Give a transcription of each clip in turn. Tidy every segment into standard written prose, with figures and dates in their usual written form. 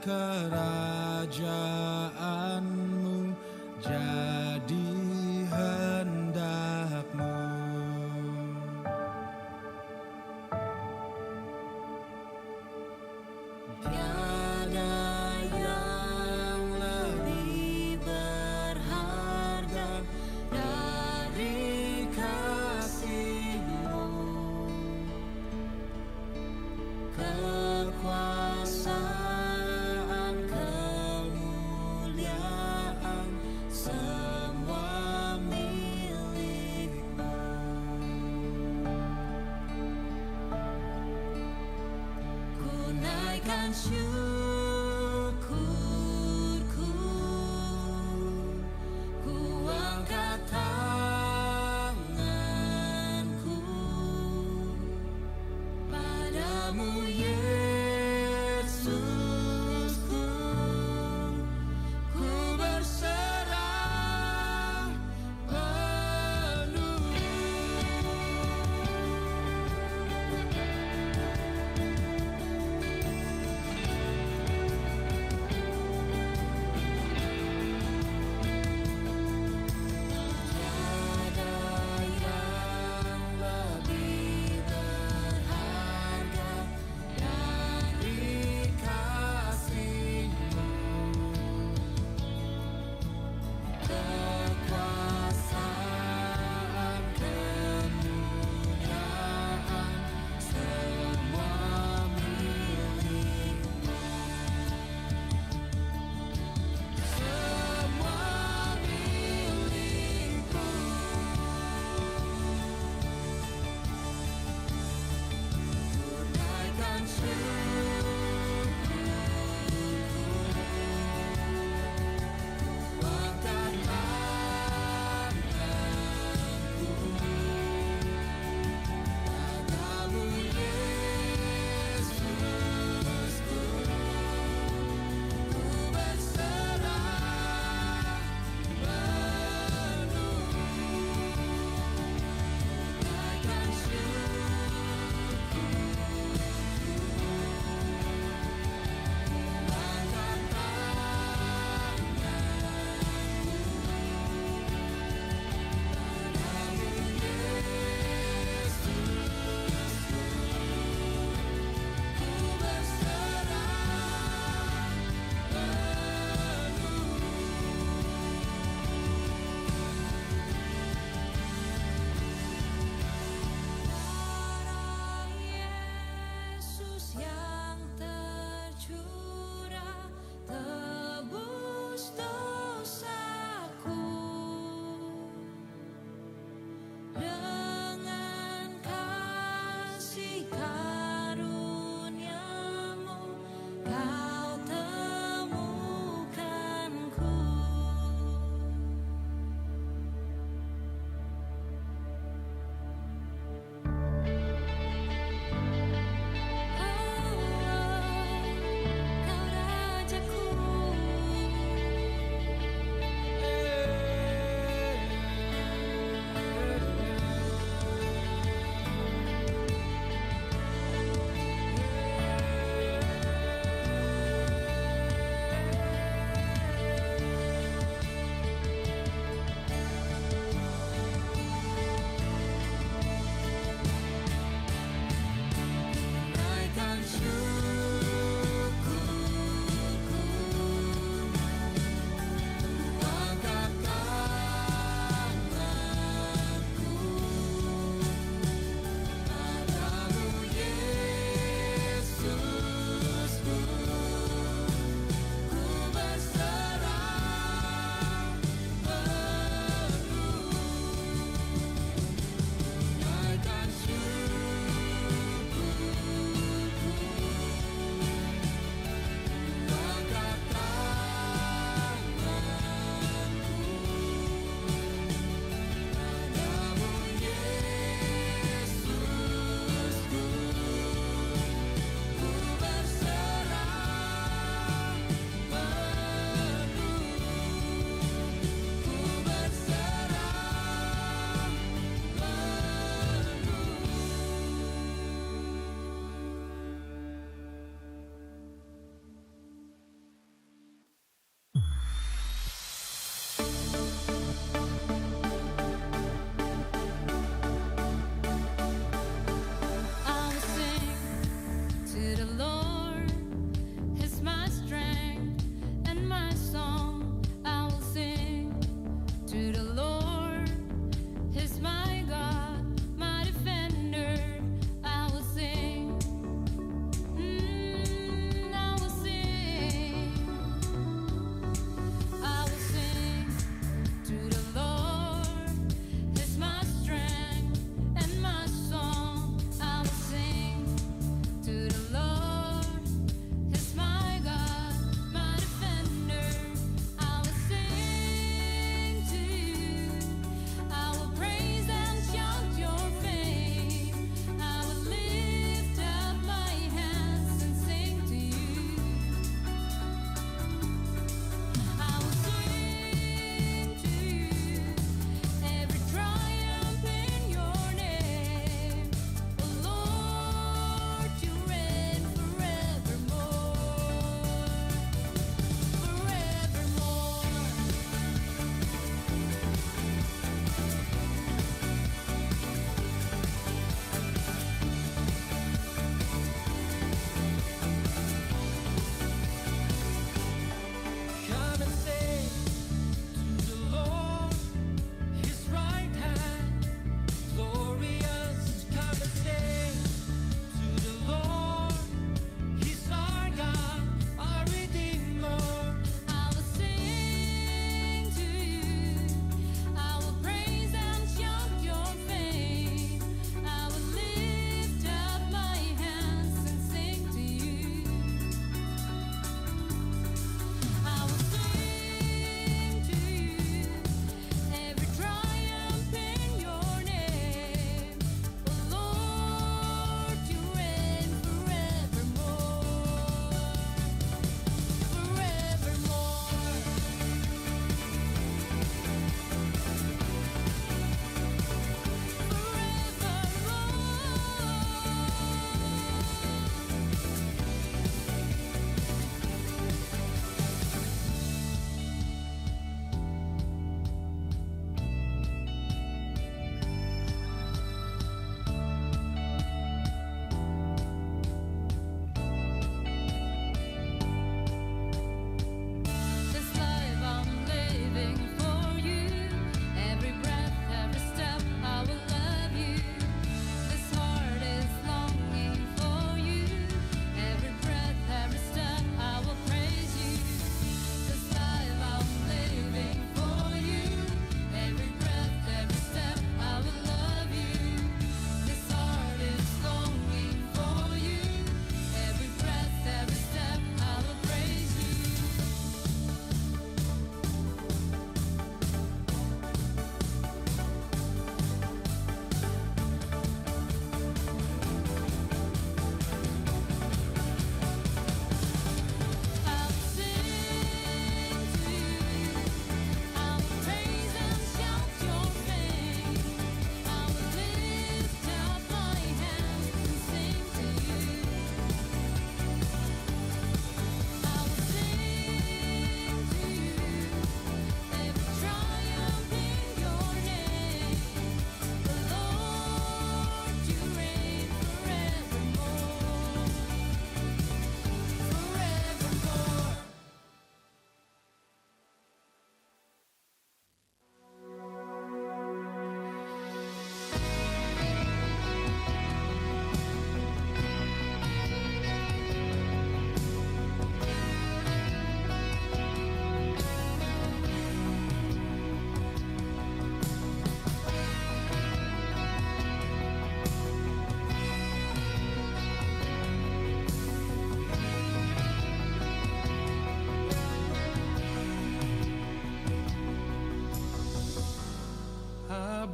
kerajaanmu, jadi hendakmu. Tiada yang lebih berharga dari kasih-Mu. Kekuasaan, kemuliaan, semua milik-Mu. Ku naikkan syukurku, ku angkat tanganku padamu, Yesusku. Ku berserah penuh.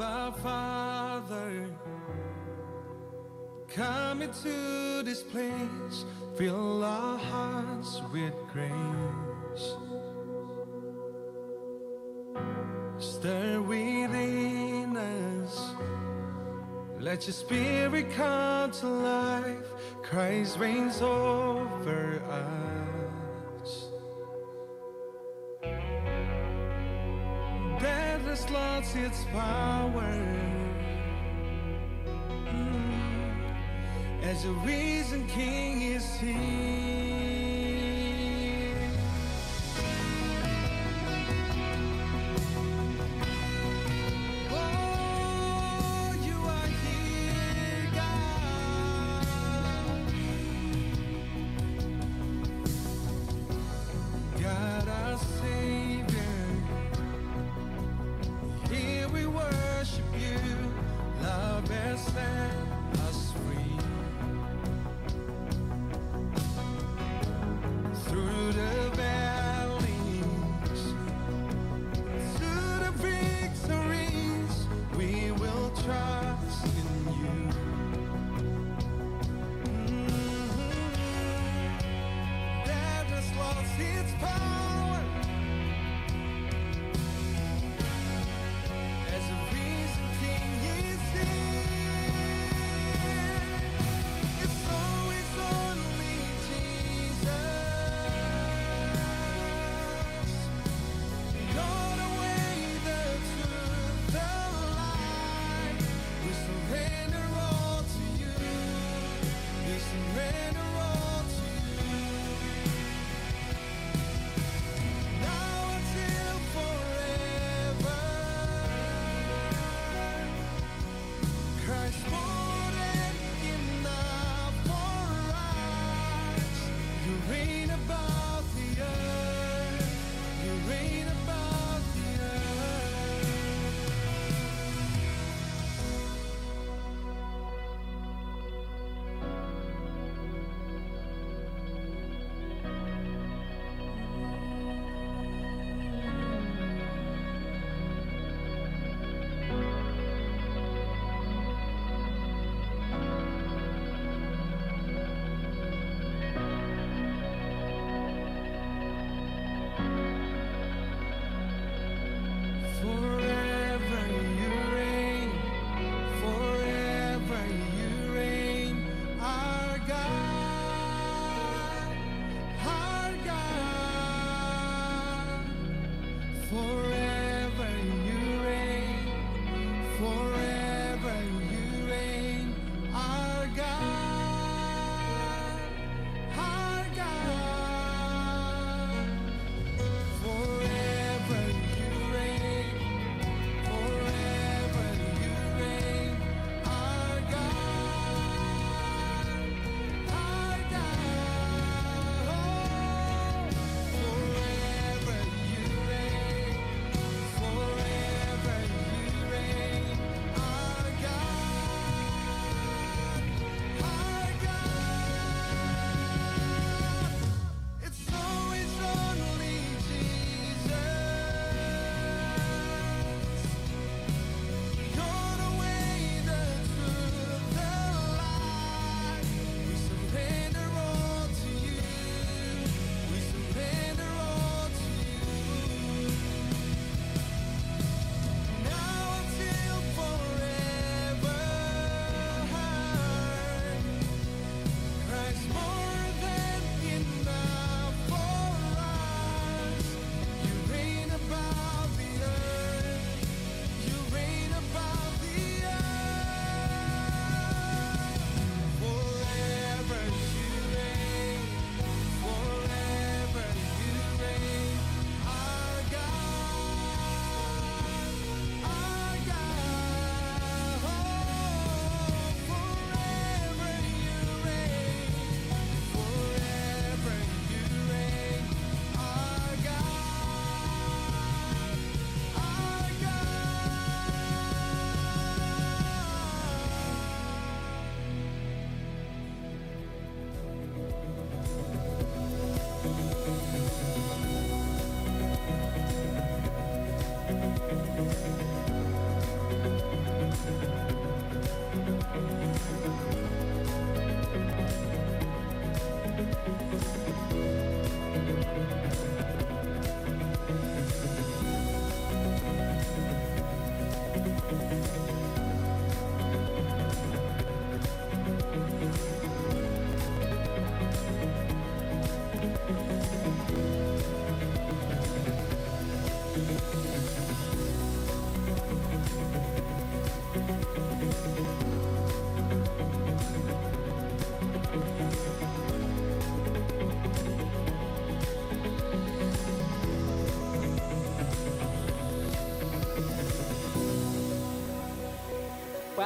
Abba Father, come into this place, fill our hearts with grace. Stir within us, let your spirit come to life. Christ reigns over us. Death has lost its power, as the risen King is here. Oh, you are here, God. God our Savior, here we worship you. Love has set us free. Through the valleys, to the victories, we will trust in you. Death has lost its power, as a risen King is here. It's always only Jesus. You're the way, the truth, the life. We surrender all to you. We surrender all to you.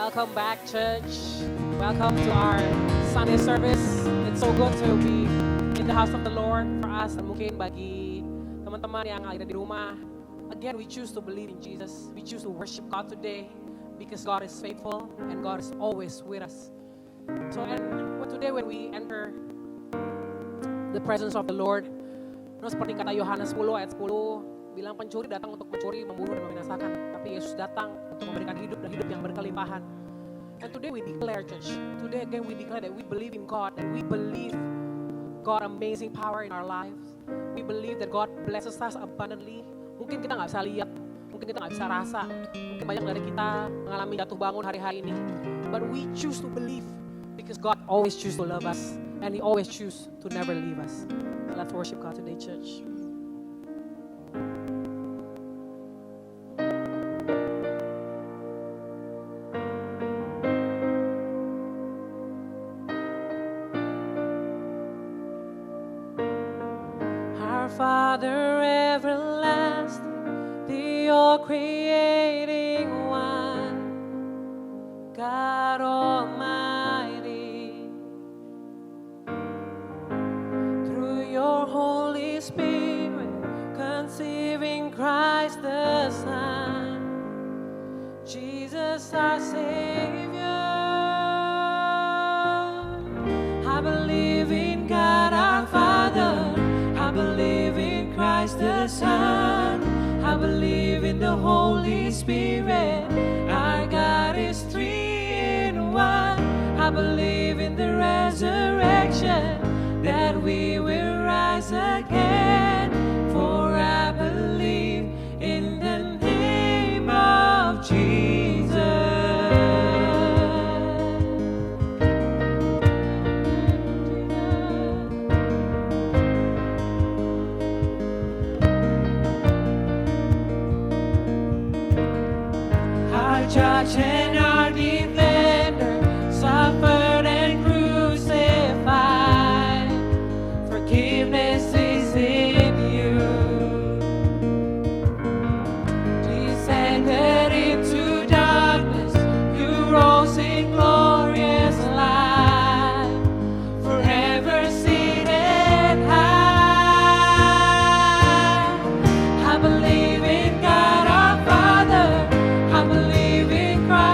Welcome back, church. Welcome to our Sunday service. It's so good to be in the house of the Lord for us. Dan mungkin bagi teman-teman yang ada di rumah, again, we choose to believe in Jesus. We choose to worship God today because God is faithful and God is always with us. So, and today when we enter the presence of the Lord, seperti kata Yohanes 10 ayat 10, bilang pencuri datang untuk mencuri, membunuh, dan membinasakan. Tapi Yesus datang untuk memberikan hidup dan hidup yang berkelimpahan. And today we declare, church, today again we declare that we believe in God, and we believe God amazing power in our lives. We believe that God blesses us abundantly. Mungkin kita nggak bisa lihat, mungkin kita nggak bisa rasa, mungkin banyak dari kita mengalami jatuh bangun hari-hari ini. But we choose to believe because God always choose to love us, and He always choose to never leave us. Let's worship God today, church. Father everlasting, the all-creating one, God Almighty, through your Holy Spirit, conceiving Christ the Son, Jesus our Savior. I believe in God our Father, I believe in Christ the Son, I believe in the Holy Spirit, our God is three in one. I believe in the resurrection, that we will rise again, for I believe in the name of Jesus. Judge and our defender, suffered and crucified. Forgiveness is in you. Descended into darkness, you rose in glorious light, forever seated high. I believe in God our Father, I believe in Christ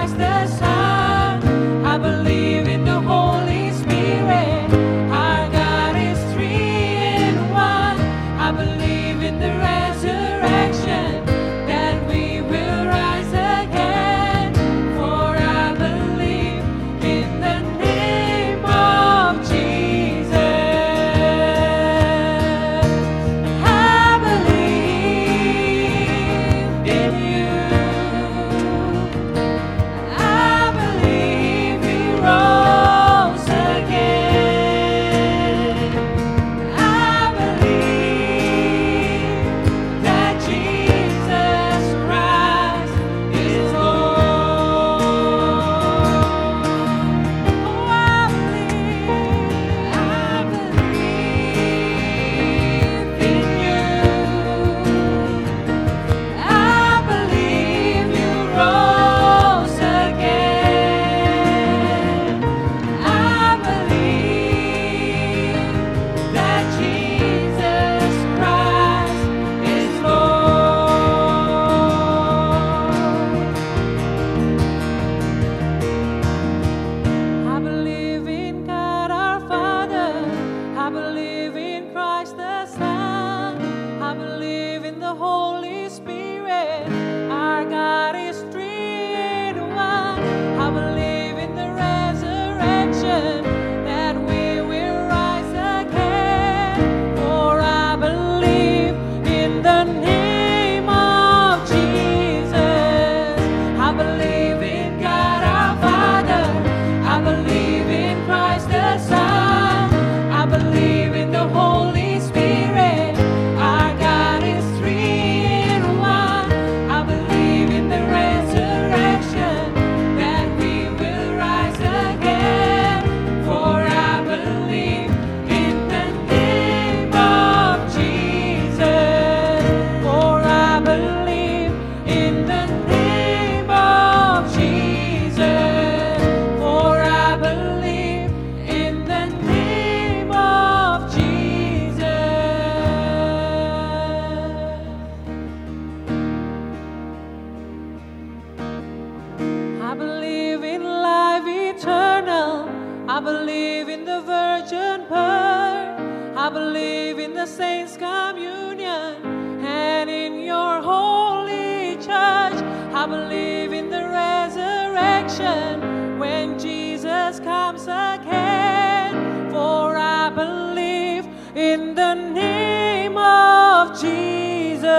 I believe in the saints' communion and in your holy church. I believe in the resurrection when Jesus comes again. For I believe in the name of Jesus.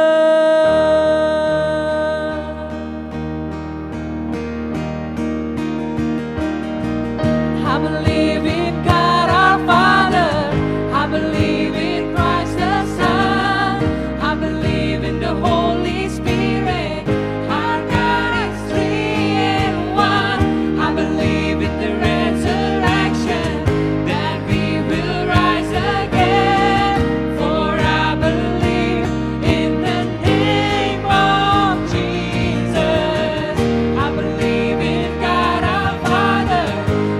I believe in God our Father. I believe in Christ the Son. I believe in the Holy Spirit. Our God is three in one. I believe in the resurrection that we will rise again. For I believe in the name of Jesus. I believe in God our Father.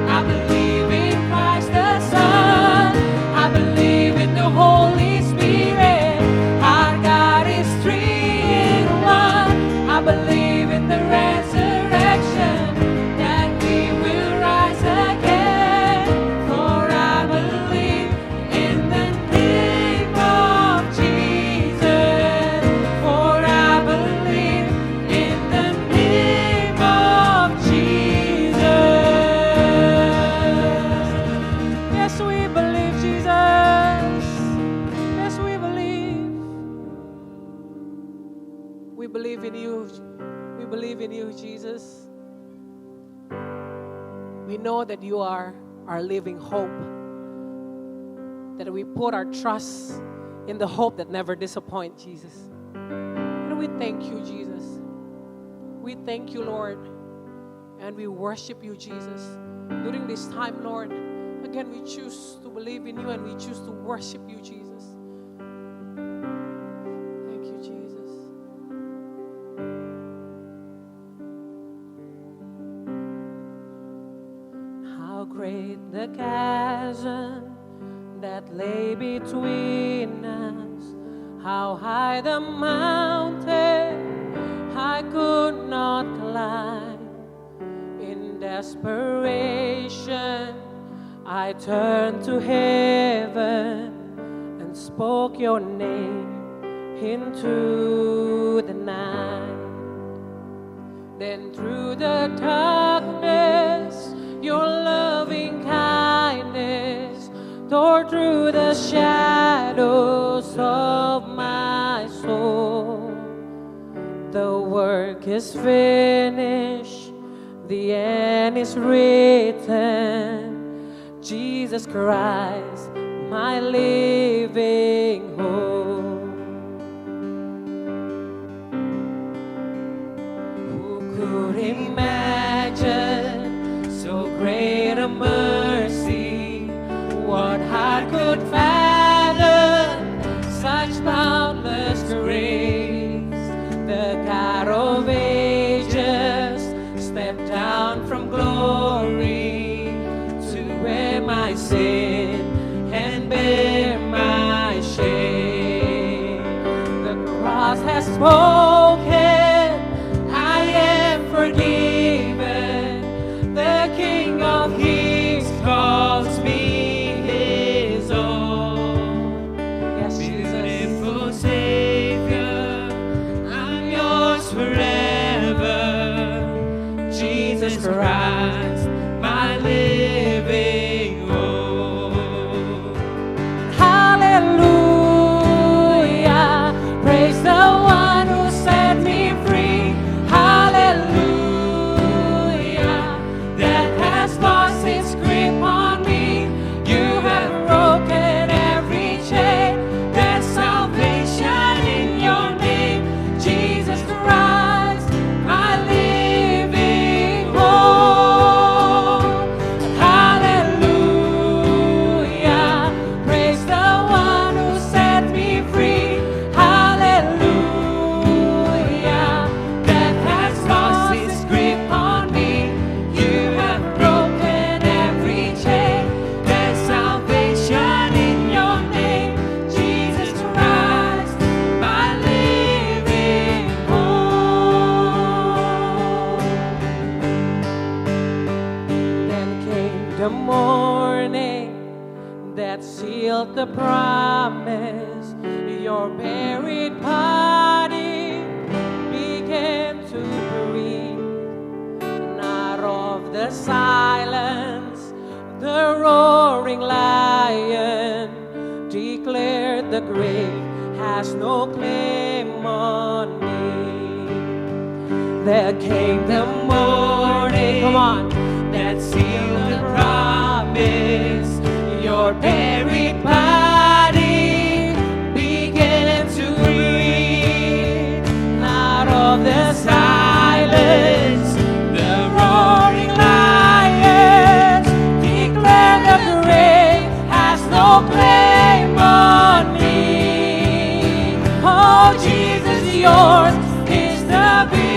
I believe in Christ the Son. I believe in the Holy Spirit. Our God is three in one. I believe in the resurrection that we will rise again. For I believe in the name of Jesus. For I believe in the name of Jesus. Yes, we believe, Jesus. Yes, we believe. We believe in you. We believe in you, Jesus. We know that you are our living hope. That we put our trust in the hope that never disappoints, Jesus. And we thank you, Jesus. We thank you, Lord. And we worship you, Jesus. During this time, Lord, again, we choose to believe in you and we choose to worship you, Jesus. Thank you, Jesus. How great the chasm that lay between us. How high the mountain I could not climb. In desperation, I turned to heaven and spoke your name into the night. Then through the darkness, your loving kindness tore through the shadows of my soul. The work is finished, the end is written. Jesus Christ, my living hope. Who could imagine so great a mercy? What heart could fathom such boundless grace? The God of ages stepped down from glory to wear my sin and bear my shame. The cross has spoken, I am forgiven. The King of Kings calls me his own. Yes, Jesus. Beautiful Savior, I'm yours forever. Jesus Christ, my living hope. Hallelujah, praise the one who set me free. Hallelujah, death has lost its grip on me. You have broken every chain that Your buried body began to breathe, and out of the silence, the roaring lion declared the grave has no claim on me. There came the morning, come on, that sealed the promise. Your buried body began to breathe. Out of the silence, the roaring lions declare the grave has no claim on me. Oh, Jesus, yours is the victory.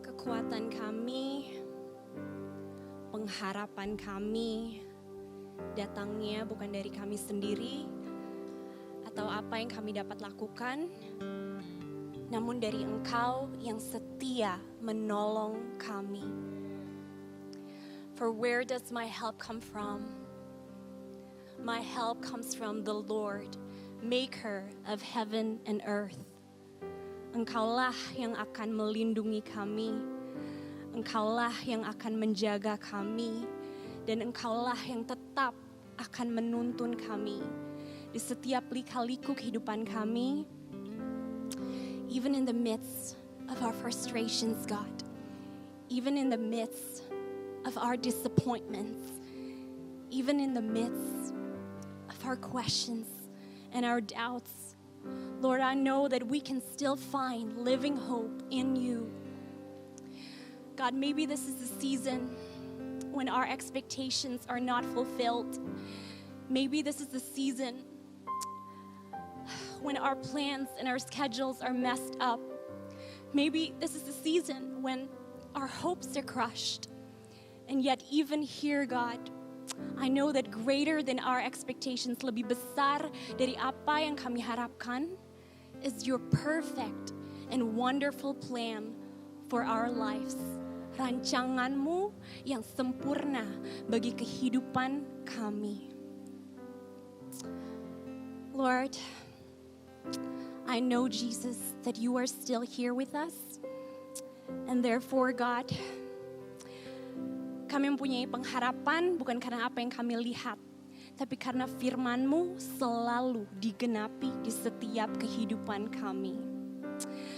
Kekuatan kami, pengharapan kami, datangnya bukan dari kami sendiri atau apa yang kami dapat lakukan, namun dari Engkau yang setia menolong kami. For where does my help come from? My help comes from the Lord, maker of heaven and earth. Engkaulah yang akan melindungi kami, Engkaulah yang akan menjaga kami, dan Engkaulah yang tetap akan menuntun kami di setiap lika-liku kehidupan kami. Even in the midst of our frustrations, God, even in the midst of our disappointments, even in the midst of our questions and our doubts, Lord, I know that we can still find living hope in you. God, maybe this is the season when our expectations are not fulfilled. Maybe this is the season when our plans and our schedules are messed up. Maybe this is the season when our hopes are crushed. And yet even here, God, I know that greater than our expectations, lebih besar dari apa yang kami harapkan, is your perfect and wonderful plan for our lives. Rancanganmu yang sempurna bagi kehidupan kami. Lord, I know, Jesus, that you are still here with us. And therefore, God, kami mempunyai pengharapan bukan karena apa yang kami lihat, tapi karena firman-Mu selalu digenapi di setiap kehidupan kami.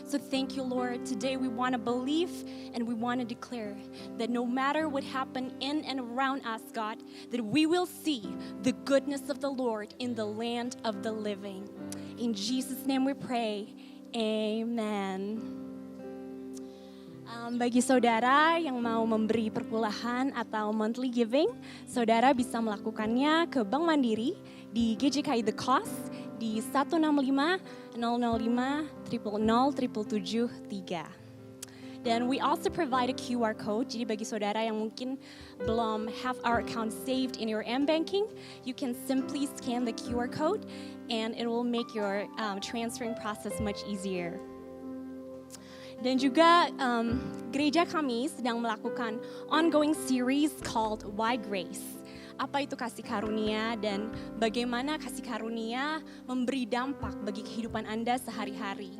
So thank you, Lord. Today we want to believe and we want to declare that no matter what happened in and around us, God, that we will see the goodness of the Lord in the land of the living. In Jesus' name we pray. Amen. Bagi saudara yang mau memberi perpulahan atau monthly giving, saudara bisa melakukannya ke Bank Mandiri di GJKI The Cost di 165 005 000 773. Dan we also provide a QR code. Jadi bagi saudara yang mungkin belum have our account saved in your M-Banking, you can simply scan the QR code and it will make your transferring process much easier. Dan juga gereja kami sedang melakukan ongoing series called Why Grace. apa itu kasih karunia dan bagaimana kasih karunia memberi dampak bagi kehidupan Anda sehari-hari.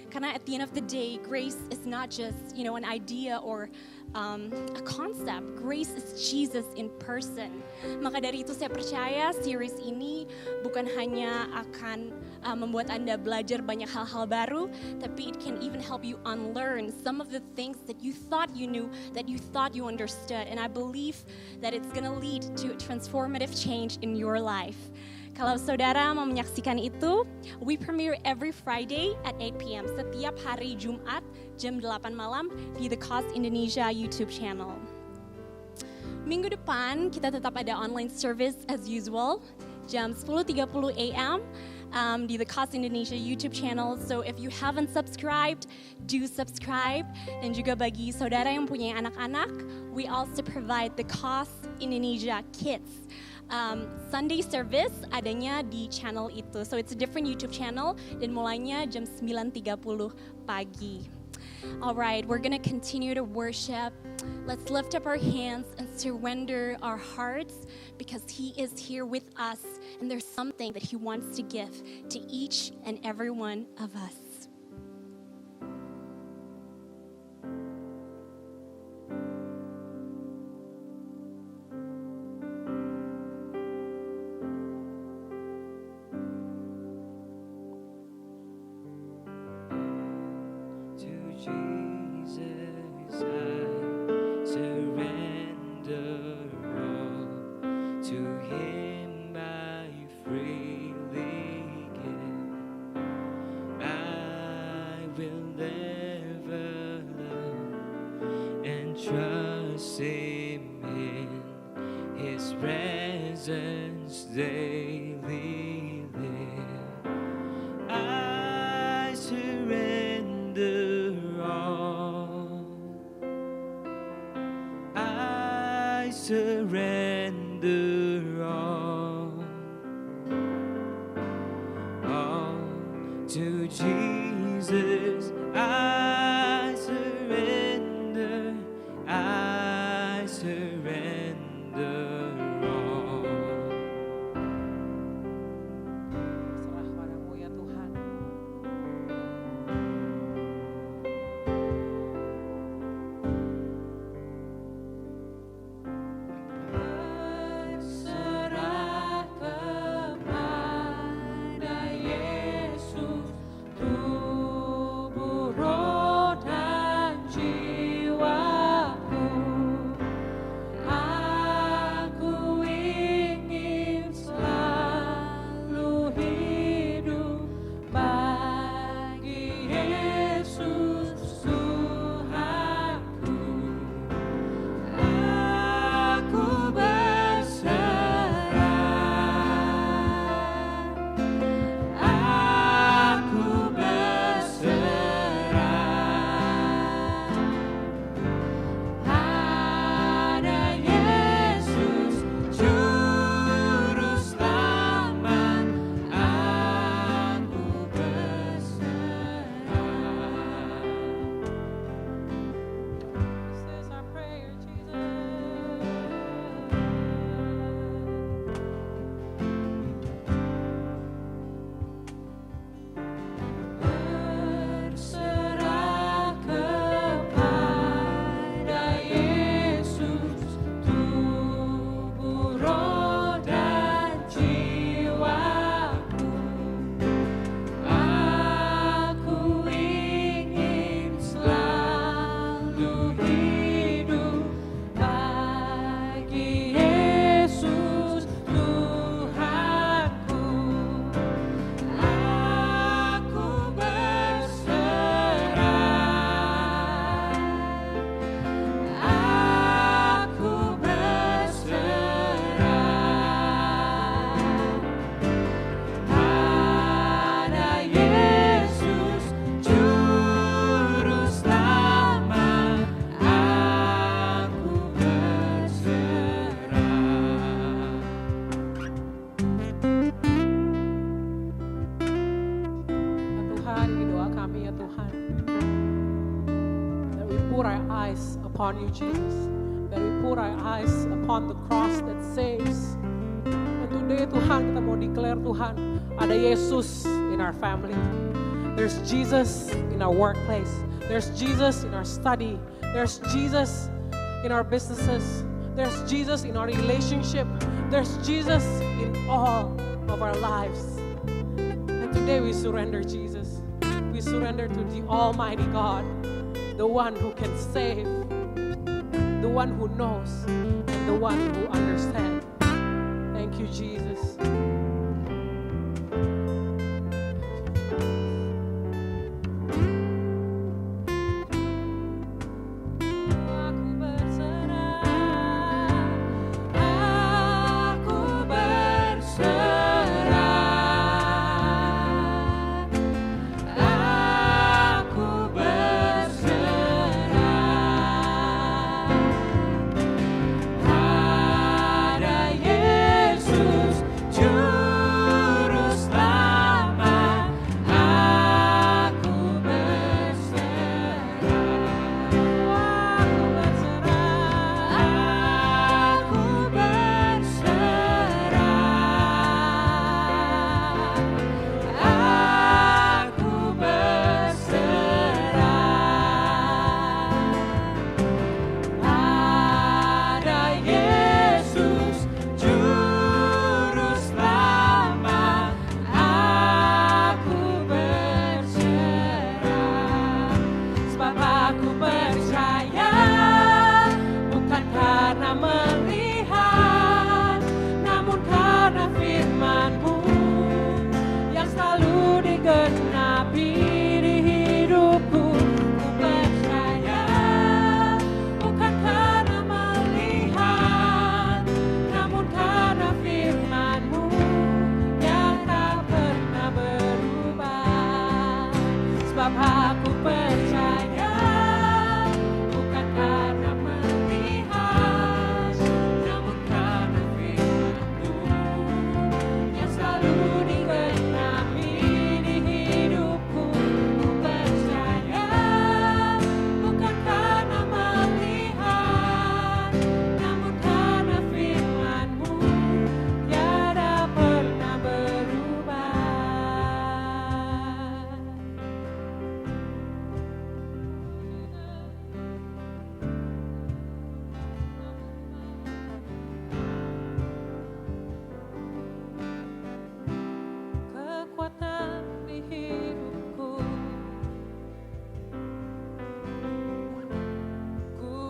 Karena at the end of the day, grace is not just, an idea or a concept. Grace is Jesus in person. Maka dari itu saya percaya series ini bukan hanya akan membuat Anda belajar banyak hal-hal baru, tapi it can even help you unlearn some of the things that you thought you knew, that you thought you understood. And I believe that it's gonna lead to a transformative change in your life. Kalau saudara mau menyaksikan itu, we premiere every Friday at 8 p.m. setiap hari Jumat jam 8 malam di The Cause Indonesia YouTube channel. Minggu depan kita tetap ada online service as usual jam 10.30 a.m. Di The Cause Indonesia YouTube channel. So if you haven't subscribed, do subscribe. Dan juga bagi saudara yang punya anak-anak, we also provide The Cause Indonesia Kids. Sunday service adanya di channel itu. So it's a different YouTube channel dan mulainya jam 9.30 pagi. Alright, we're gonna continue to worship. Let's lift up our hands and surrender our hearts because He is here with us and there's something that He wants to give to each and every one of us. Trust Him in His presence daily live. I surrender all. I surrender all. All to Jesus. I surrender. I surrender all. Serah padamu ya Tuhan. Berserah kepada Yesus, tubuh, roh, dan jiwaku. Aku ingin selalu hidup bagi Yesus Tuhanku. Aku berserah. Aku berserah pada Yesus Juru Selamat. Aku berserah. This is our prayer, Jesus. Berserah kepada Yesus, tubuh, roh, dan jiwaku. Aku ingin selalu hidup bagi Yesus Tuhanku. Aku berserah. Aku berserah pada Yesus Juru Selamat. Aku berserah. Ya Tuhan, ini doa kami ya Tuhan. That we put our eyes upon you, Jesus. That we put our eyes upon the cross that saves. And today Tuhan kita mau declare Tuhan, ada Yesus in our family. There's Jesus in our workplace. There's Jesus in our study. There's Jesus in our businesses. There's Jesus in our relationship. There's Jesus in all of our lives. And today we surrender Jesus. We surrender to the Almighty God, the one who can save, the one who knows, and the one who understands. Thank you, Jesus.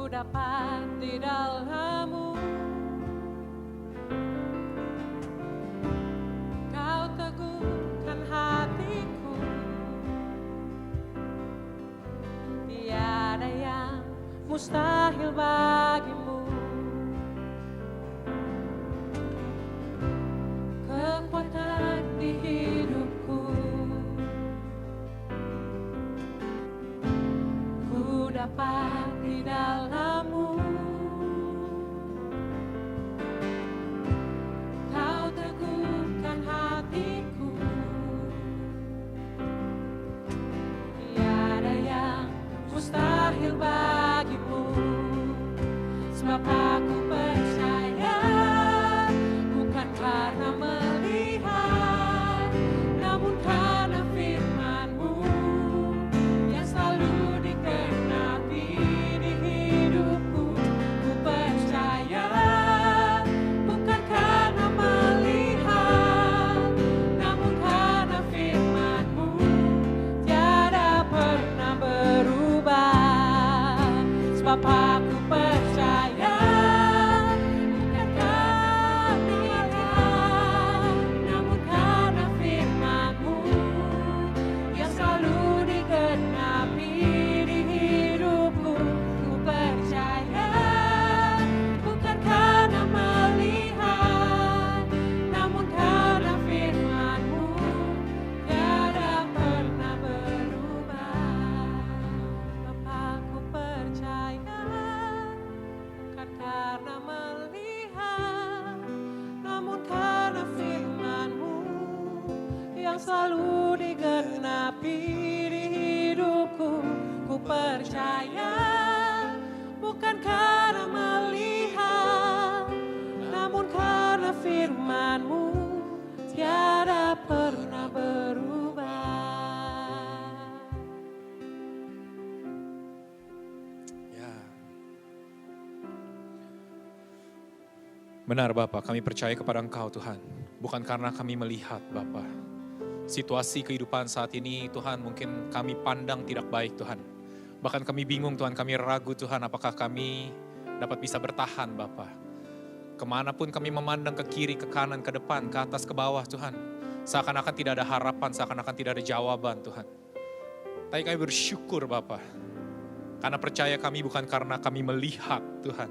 Dapat di dalam-Mu, Kau teguhkan hatiku, tiada yang mustahil bagi-Mu. Kekuatan di hidupku, ku dapat di dalam-Mu, Kau teguhkan hatiku, tiada yang mustahil bagi-Mu, sebab aku percaya, bukan karena melihat, namun karena firman-Mu yang selalu digenapi di hidupku. Ku percaya, bukan karena melihat, namun karena firman-Mu tiada pernah berubah. Sebab aku percaya, bukan karena melihat, namun karena firman-Mu yang selalu digenapi di hidupku. Ku percaya, bukan karena melihat, namun karena firman-Mu tiada pernah berubah. Bapa, ku percaya, bukan karena melihat, namun karena firman-Mu yang selalu digenapi di hidupku. Ku percaya, bukan karena melihat, namun firman-Mu tiada pernah berubah. Ya. Benar Bapa, kami percaya kepada Engkau Tuhan. Bukan karena kami melihat Bapa. Situasi kehidupan saat ini Tuhan mungkin kami pandang tidak baik Tuhan. Bahkan kami bingung Tuhan, kami ragu Tuhan apakah kami dapat bisa bertahan Bapa. Kemanapun kami memandang ke kiri, ke kanan, ke depan, ke atas, ke bawah Tuhan. Seakan-akan tidak ada harapan, seakan-akan tidak ada jawaban Tuhan. Tapi kami bersyukur Bapa. Karena percaya kami bukan karena kami melihat Tuhan.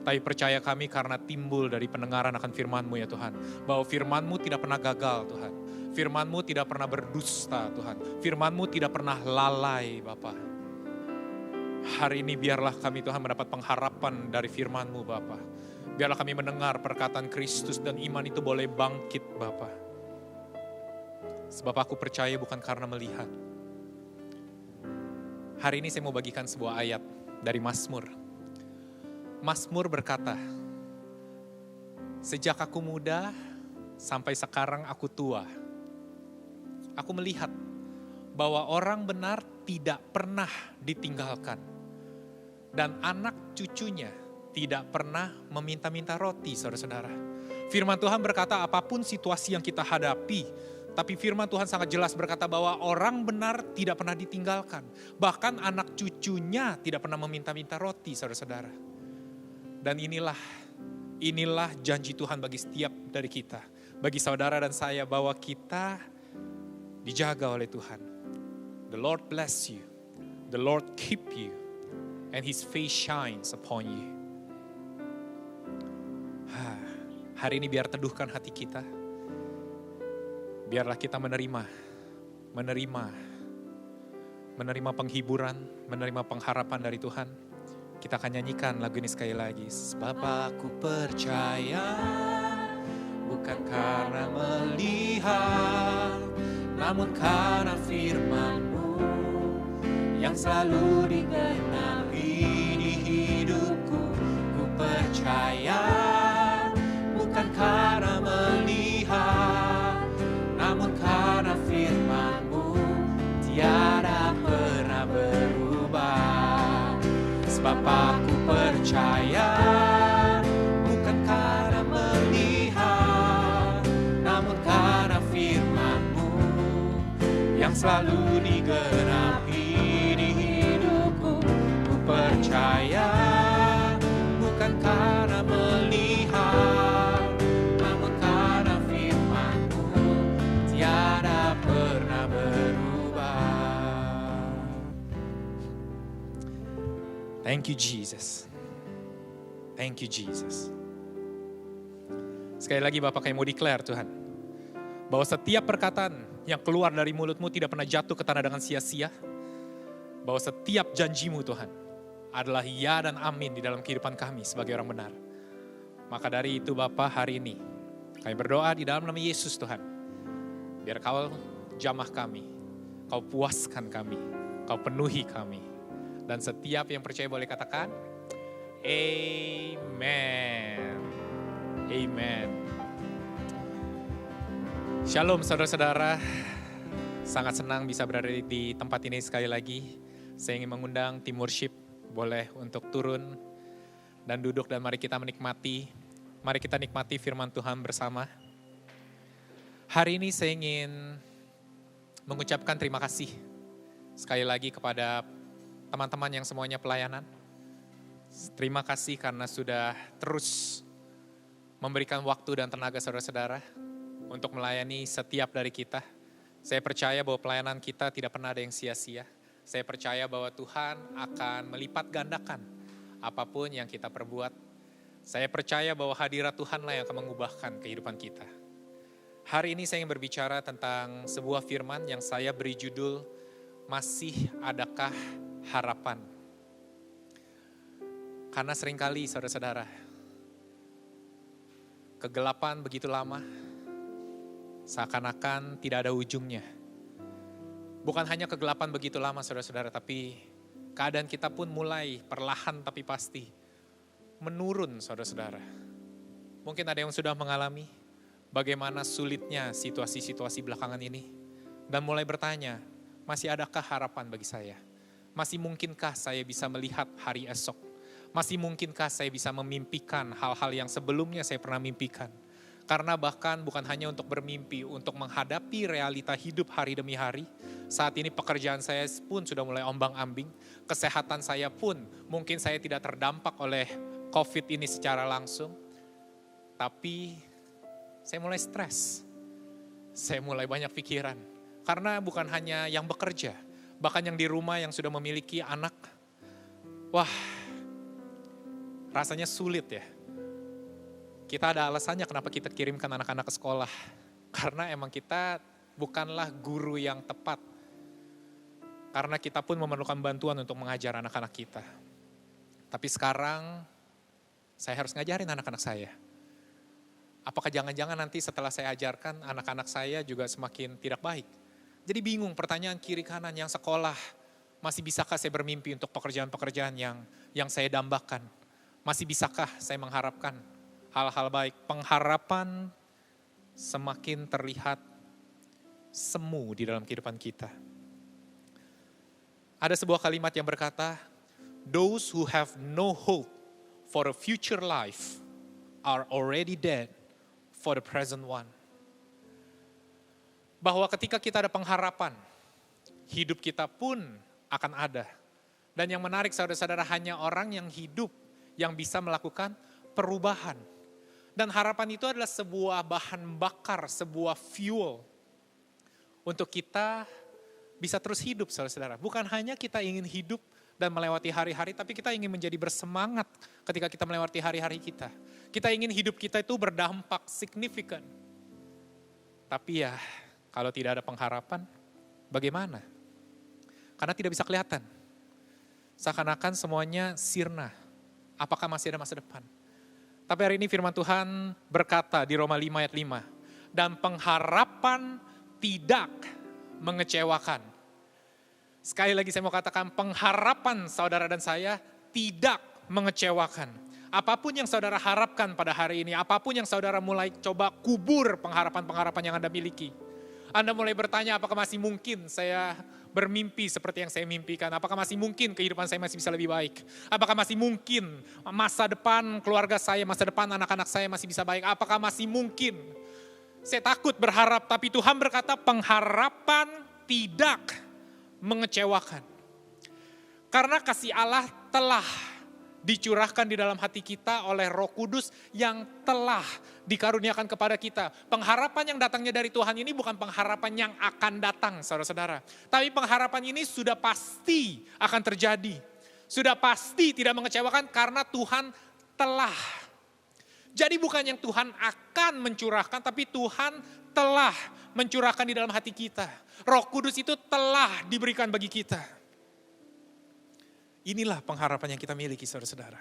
Tapi percaya kami karena timbul dari pendengaran akan firman-Mu ya Tuhan. Bahwa firman-Mu tidak pernah gagal Tuhan. Firman-Mu tidak pernah berdusta Tuhan. Firman-Mu tidak pernah lalai Bapa. Hari ini biarlah kami Tuhan mendapat pengharapan dari firman-Mu Bapa. Biarlah kami mendengar perkataan Kristus dan iman itu boleh bangkit Bapa. Sebab aku percaya bukan karena melihat. Hari ini saya mau bagikan sebuah ayat dari Mazmur. Mazmur berkata, sejak aku muda sampai sekarang aku tua, aku melihat bahwa orang benar tidak pernah ditinggalkan. Dan anak cucunya tidak pernah meminta-minta roti, saudara-saudara. Firman Tuhan berkata apapun situasi yang kita hadapi, tapi firman Tuhan sangat jelas berkata bahwa orang benar tidak pernah ditinggalkan. Bahkan anak cucunya tidak pernah meminta-minta roti, saudara-saudara. Dan inilah janji Tuhan bagi setiap dari kita. Bagi saudara dan saya bahwa kita dijaga oleh Tuhan. The Lord bless you. The Lord keep you. And His face shines upon you. Hari ini biar teduhkan hati kita. Biarlah kita menerima penghiburan, menerima pengharapan dari Tuhan. Kita akan nyanyikan lagu ini sekali lagi. Sebab aku percaya, bukan karena melihat, namun karena firman-Mu yang selalu digenapi di hidupku. Ku percaya, bukan karena melihat, namun karena firman-Mu tiada pernah berubah. Sebab aku percaya, bukan karena melihat, namun karena firman-Mu yang selalu digenapi di hidupku. Ku percaya, bukan karena melihat, namun karena firman-Mu tiada pernah berubah. Thank you Jesus. Thank you Jesus. Sekali lagi Bapak kami mau declare Tuhan, bahwa setiap perkataan yang keluar dari mulut-Mu tidak pernah jatuh ke tanah dengan sia-sia. Bahwa setiap janji-Mu Tuhan adalah ya dan amin di dalam kehidupan kami sebagai orang benar. Maka dari itu Bapa, hari ini kami berdoa di dalam nama Yesus Tuhan. Biar Kau jamah kami, Kau puaskan kami, Kau penuhi kami. Dan setiap yang percaya boleh katakan, Amen. Amen. Shalom saudara-saudara. Sangat senang bisa berada di tempat ini sekali lagi. Saya ingin mengundang tim worship boleh untuk turun dan duduk dan mari kita menikmati. Mari kita nikmati firman Tuhan bersama. Hari ini saya ingin mengucapkan terima kasih sekali lagi kepada teman-teman yang semuanya pelayanan. Terima kasih karena sudah terus memberikan waktu dan tenaga saudara-saudara untuk melayani setiap dari kita. Saya percaya bahwa pelayanan kita tidak pernah ada yang sia-sia. Saya percaya bahwa Tuhan akan melipat gandakan apapun yang kita perbuat. Saya percaya bahwa hadirat Tuhanlah yang akan mengubahkan kehidupan kita. Hari ini saya ingin berbicara tentang sebuah firman yang saya beri judul, Masih Adakah Harapan? Karena seringkali saudara-saudara, kegelapan begitu lama, seakan-akan tidak ada ujungnya. Bukan hanya kegelapan begitu lama saudara-saudara, tapi keadaan kita pun mulai perlahan tapi pasti menurun saudara-saudara. Mungkin ada yang sudah mengalami bagaimana sulitnya situasi-situasi belakangan ini. Dan mulai bertanya, masih adakah harapan bagi saya? Masih mungkinkah saya bisa melihat hari esok? Masih mungkinkah saya bisa memimpikan hal-hal yang sebelumnya saya pernah mimpikan? Karena bahkan bukan hanya untuk bermimpi, untuk menghadapi realita hidup hari demi hari. Saat ini pekerjaan saya pun sudah mulai ombang-ambing. Kesehatan saya pun mungkin saya tidak terdampak oleh COVID ini secara langsung. Tapi saya mulai stres. Saya mulai banyak pikiran. Karena bukan hanya yang bekerja, bahkan yang di rumah yang sudah memiliki anak. Wah, rasanya sulit ya. Kita ada alasannya kenapa kita kirimkan anak-anak ke sekolah. Karena emang kita bukanlah guru yang tepat. Karena kita pun memerlukan bantuan untuk mengajar anak-anak kita. Tapi sekarang saya harus ngajarin anak-anak saya. Apakah jangan-jangan nanti setelah saya ajarkan anak-anak saya juga semakin tidak baik? Jadi bingung pertanyaan kiri kanan yang sekolah. Masih bisakah saya bermimpi untuk pekerjaan-pekerjaan yang saya dambakan? Masih bisakah saya mengharapkan hal-hal baik? Pengharapan semakin terlihat semu di dalam kehidupan kita. Ada sebuah kalimat yang berkata, those who have no hope for a future life are already dead for the present one. Bahwa ketika kita ada pengharapan, hidup kita pun akan ada. Dan yang menarik saudara-saudara, hanya orang yang hidup yang bisa melakukan perubahan. Dan harapan itu adalah sebuah bahan bakar, sebuah fuel untuk kita bisa terus hidup saudara-saudara. Bukan hanya kita ingin hidup dan melewati hari-hari, tapi kita ingin menjadi bersemangat ketika kita melewati hari-hari kita. Kita ingin hidup kita itu berdampak signifikan. Tapi ya, kalau tidak ada pengharapan, bagaimana? Karena tidak bisa kelihatan. Seakan-akan semuanya sirna. Apakah masih ada masa depan? Tapi hari ini firman Tuhan berkata di Roma 5 ayat 5. Dan pengharapan tidak mengecewakan. Sekali lagi saya mau katakan, pengharapan saudara dan saya tidak mengecewakan. Apapun yang saudara harapkan pada hari ini, apapun yang saudara mulai coba kubur pengharapan-pengharapan yang Anda miliki. Anda mulai bertanya, apakah masih mungkin saya bermimpi seperti yang saya mimpikan? Apakah masih mungkin kehidupan saya masih bisa lebih baik? Apakah masih mungkin masa depan keluarga saya, masa depan anak-anak saya masih bisa baik? Apakah masih mungkin? Saya takut berharap, tapi Tuhan berkata pengharapan tidak mengecewakan. Karena kasih Allah telah dicurahkan di dalam hati kita oleh Roh Kudus yang telah dikaruniakan kepada kita. Pengharapan yang datangnya dari Tuhan ini bukan pengharapan yang akan datang, saudara-saudara. Tapi pengharapan ini sudah pasti akan terjadi. Sudah pasti tidak mengecewakan karena Tuhan telah. Jadi bukan yang Tuhan akan mencurahkan, tapi Tuhan telah mencurahkan di dalam hati kita. Roh Kudus itu telah diberikan bagi kita. Inilah pengharapan yang kita miliki, saudara-saudara.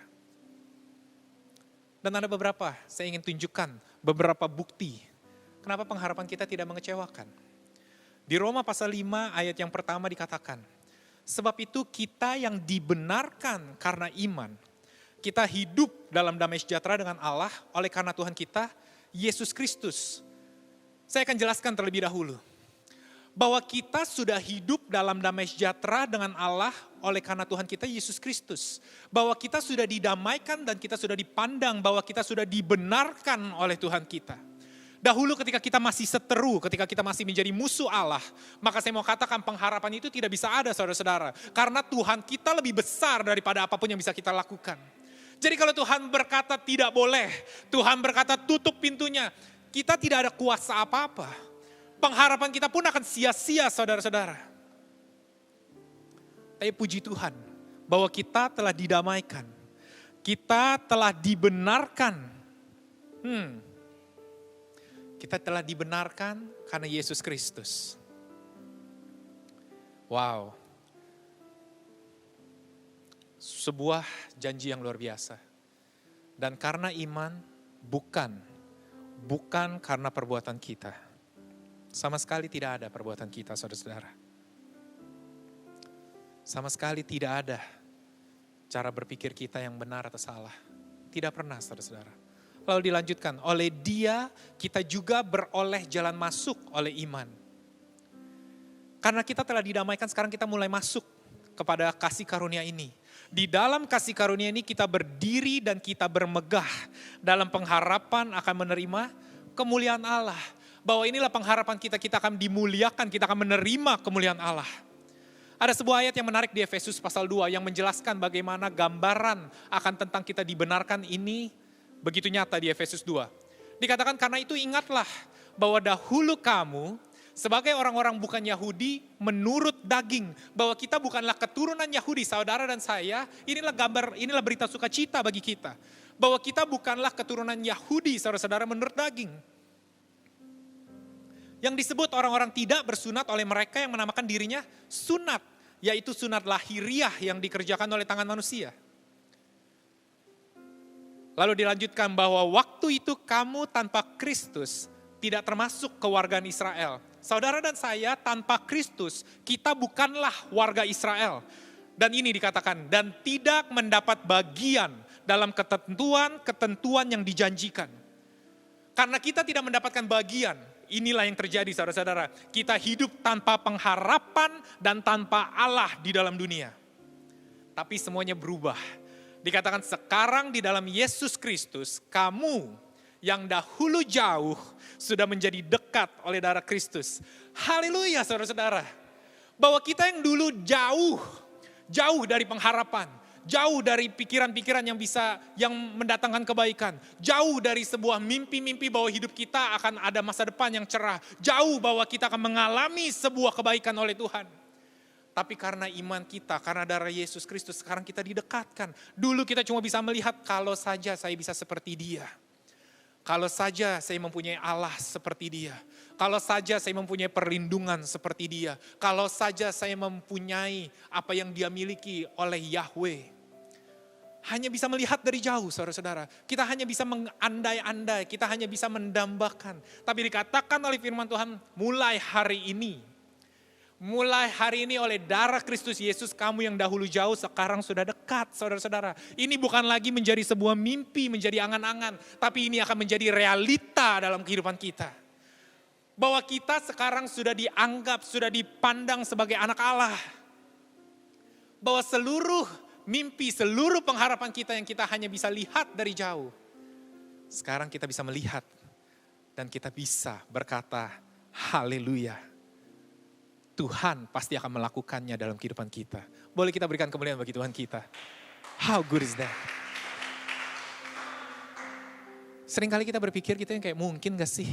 Dan ada beberapa, saya ingin tunjukkan beberapa bukti. Kenapa pengharapan kita tidak mengecewakan. Di Roma pasal 5 ayat yang pertama dikatakan, sebab itu kita yang dibenarkan karena iman, kita hidup dalam damai sejahtera dengan Allah oleh karena Tuhan kita, Yesus Kristus. Saya akan jelaskan terlebih dahulu. Bahwa kita sudah hidup dalam damai sejahtera dengan Allah oleh karena Tuhan kita Yesus Kristus. Bahwa kita sudah didamaikan dan kita sudah dipandang bahwa kita sudah dibenarkan oleh Tuhan kita. Dahulu ketika kita masih seteru, ketika kita masih menjadi musuh Allah, maka saya mau katakan pengharapan itu tidak bisa ada saudara-saudara. Karena Tuhan kita lebih besar daripada apapun yang bisa kita lakukan. Jadi kalau Tuhan berkata tidak boleh, Tuhan berkata tutup pintunya, kita tidak ada kuasa apa-apa. Pengharapan kita pun akan sia-sia saudara-saudara. Tapi puji Tuhan bahwa kita telah didamaikan. Kita telah dibenarkan. Kita telah dibenarkan karena Yesus Kristus. Wow. Sebuah janji yang luar biasa. Dan karena iman bukan karena perbuatan kita. Sama sekali tidak ada perbuatan kita, saudara-saudara. Sama sekali tidak ada cara berpikir kita yang benar atau salah. Tidak pernah, saudara-saudara. Lalu dilanjutkan, oleh Dia kita juga beroleh jalan masuk oleh iman. Karena kita telah didamaikan, sekarang kita mulai masuk kepada kasih karunia ini. Di dalam kasih karunia ini kita berdiri dan kita bermegah dalam pengharapan akan menerima kemuliaan Allah. Bahwa inilah pengharapan kita akan dimuliakan, kita akan menerima kemuliaan Allah. Ada sebuah ayat yang menarik di Efesus pasal 2 yang menjelaskan bagaimana gambaran akan tentang kita dibenarkan ini begitu nyata di Efesus 2. Dikatakan karena itu ingatlah bahwa dahulu kamu sebagai orang-orang bukan Yahudi menurut daging. Bahwa kita bukanlah keturunan Yahudi, saudara dan saya. Inilah berita sukacita bagi kita. Bahwa kita bukanlah keturunan Yahudi, saudara-saudara, menurut daging. Yang disebut orang-orang tidak bersunat oleh mereka yang menamakan dirinya sunat. Yaitu sunat lahiriah yang dikerjakan oleh tangan manusia. Lalu dilanjutkan bahwa waktu itu kamu tanpa Kristus tidak termasuk kewargaan Israel. Saudara dan saya tanpa Kristus, kita bukanlah warga Israel. Dan ini dikatakan, dan tidak mendapat bagian dalam ketentuan yang dijanjikan. Karena kita tidak mendapatkan bagian, inilah yang terjadi saudara-saudara. Kita hidup tanpa pengharapan dan tanpa Allah di dalam dunia. Tapi semuanya berubah. Dikatakan sekarang di dalam Yesus Kristus, kamu yang dahulu jauh sudah menjadi dekat oleh darah Kristus. Haleluya saudara-saudara. Bahwa kita yang dulu jauh dari pengharapan. Jauh dari pikiran-pikiran yang mendatangkan kebaikan. Jauh dari sebuah mimpi-mimpi bahwa hidup kita akan ada masa depan yang cerah. Jauh bahwa kita akan mengalami sebuah kebaikan oleh Tuhan. Tapi karena iman kita, karena darah Yesus Kristus, sekarang kita didekatkan. Dulu kita cuma bisa melihat kalau saja saya bisa seperti Dia. Kalau saja saya mempunyai Allah seperti Dia. Kalau saja saya mempunyai perlindungan seperti Dia. Kalau saja saya mempunyai apa yang Dia miliki oleh Yahweh. Hanya bisa melihat dari jauh saudara-saudara. Kita hanya bisa mengandai-andai, kita hanya bisa mendambakan. Tapi dikatakan oleh firman Tuhan, mulai hari ini oleh darah Kristus Yesus, kamu yang dahulu jauh sekarang sudah dekat saudara-saudara. Ini bukan lagi menjadi sebuah mimpi, menjadi angan-angan. Tapi ini akan menjadi realita dalam kehidupan kita. Bahwa kita sekarang sudah dianggap, sudah dipandang sebagai anak Allah. Bahwa seluruh mimpi, seluruh pengharapan kita yang kita hanya bisa lihat dari jauh. Sekarang kita bisa melihat dan kita bisa berkata, haleluya. Tuhan pasti akan melakukannya dalam kehidupan kita. Boleh kita berikan kemuliaan bagi Tuhan kita. How good is that? Seringkali kita berpikir kita yang kayak mungkin gak sih?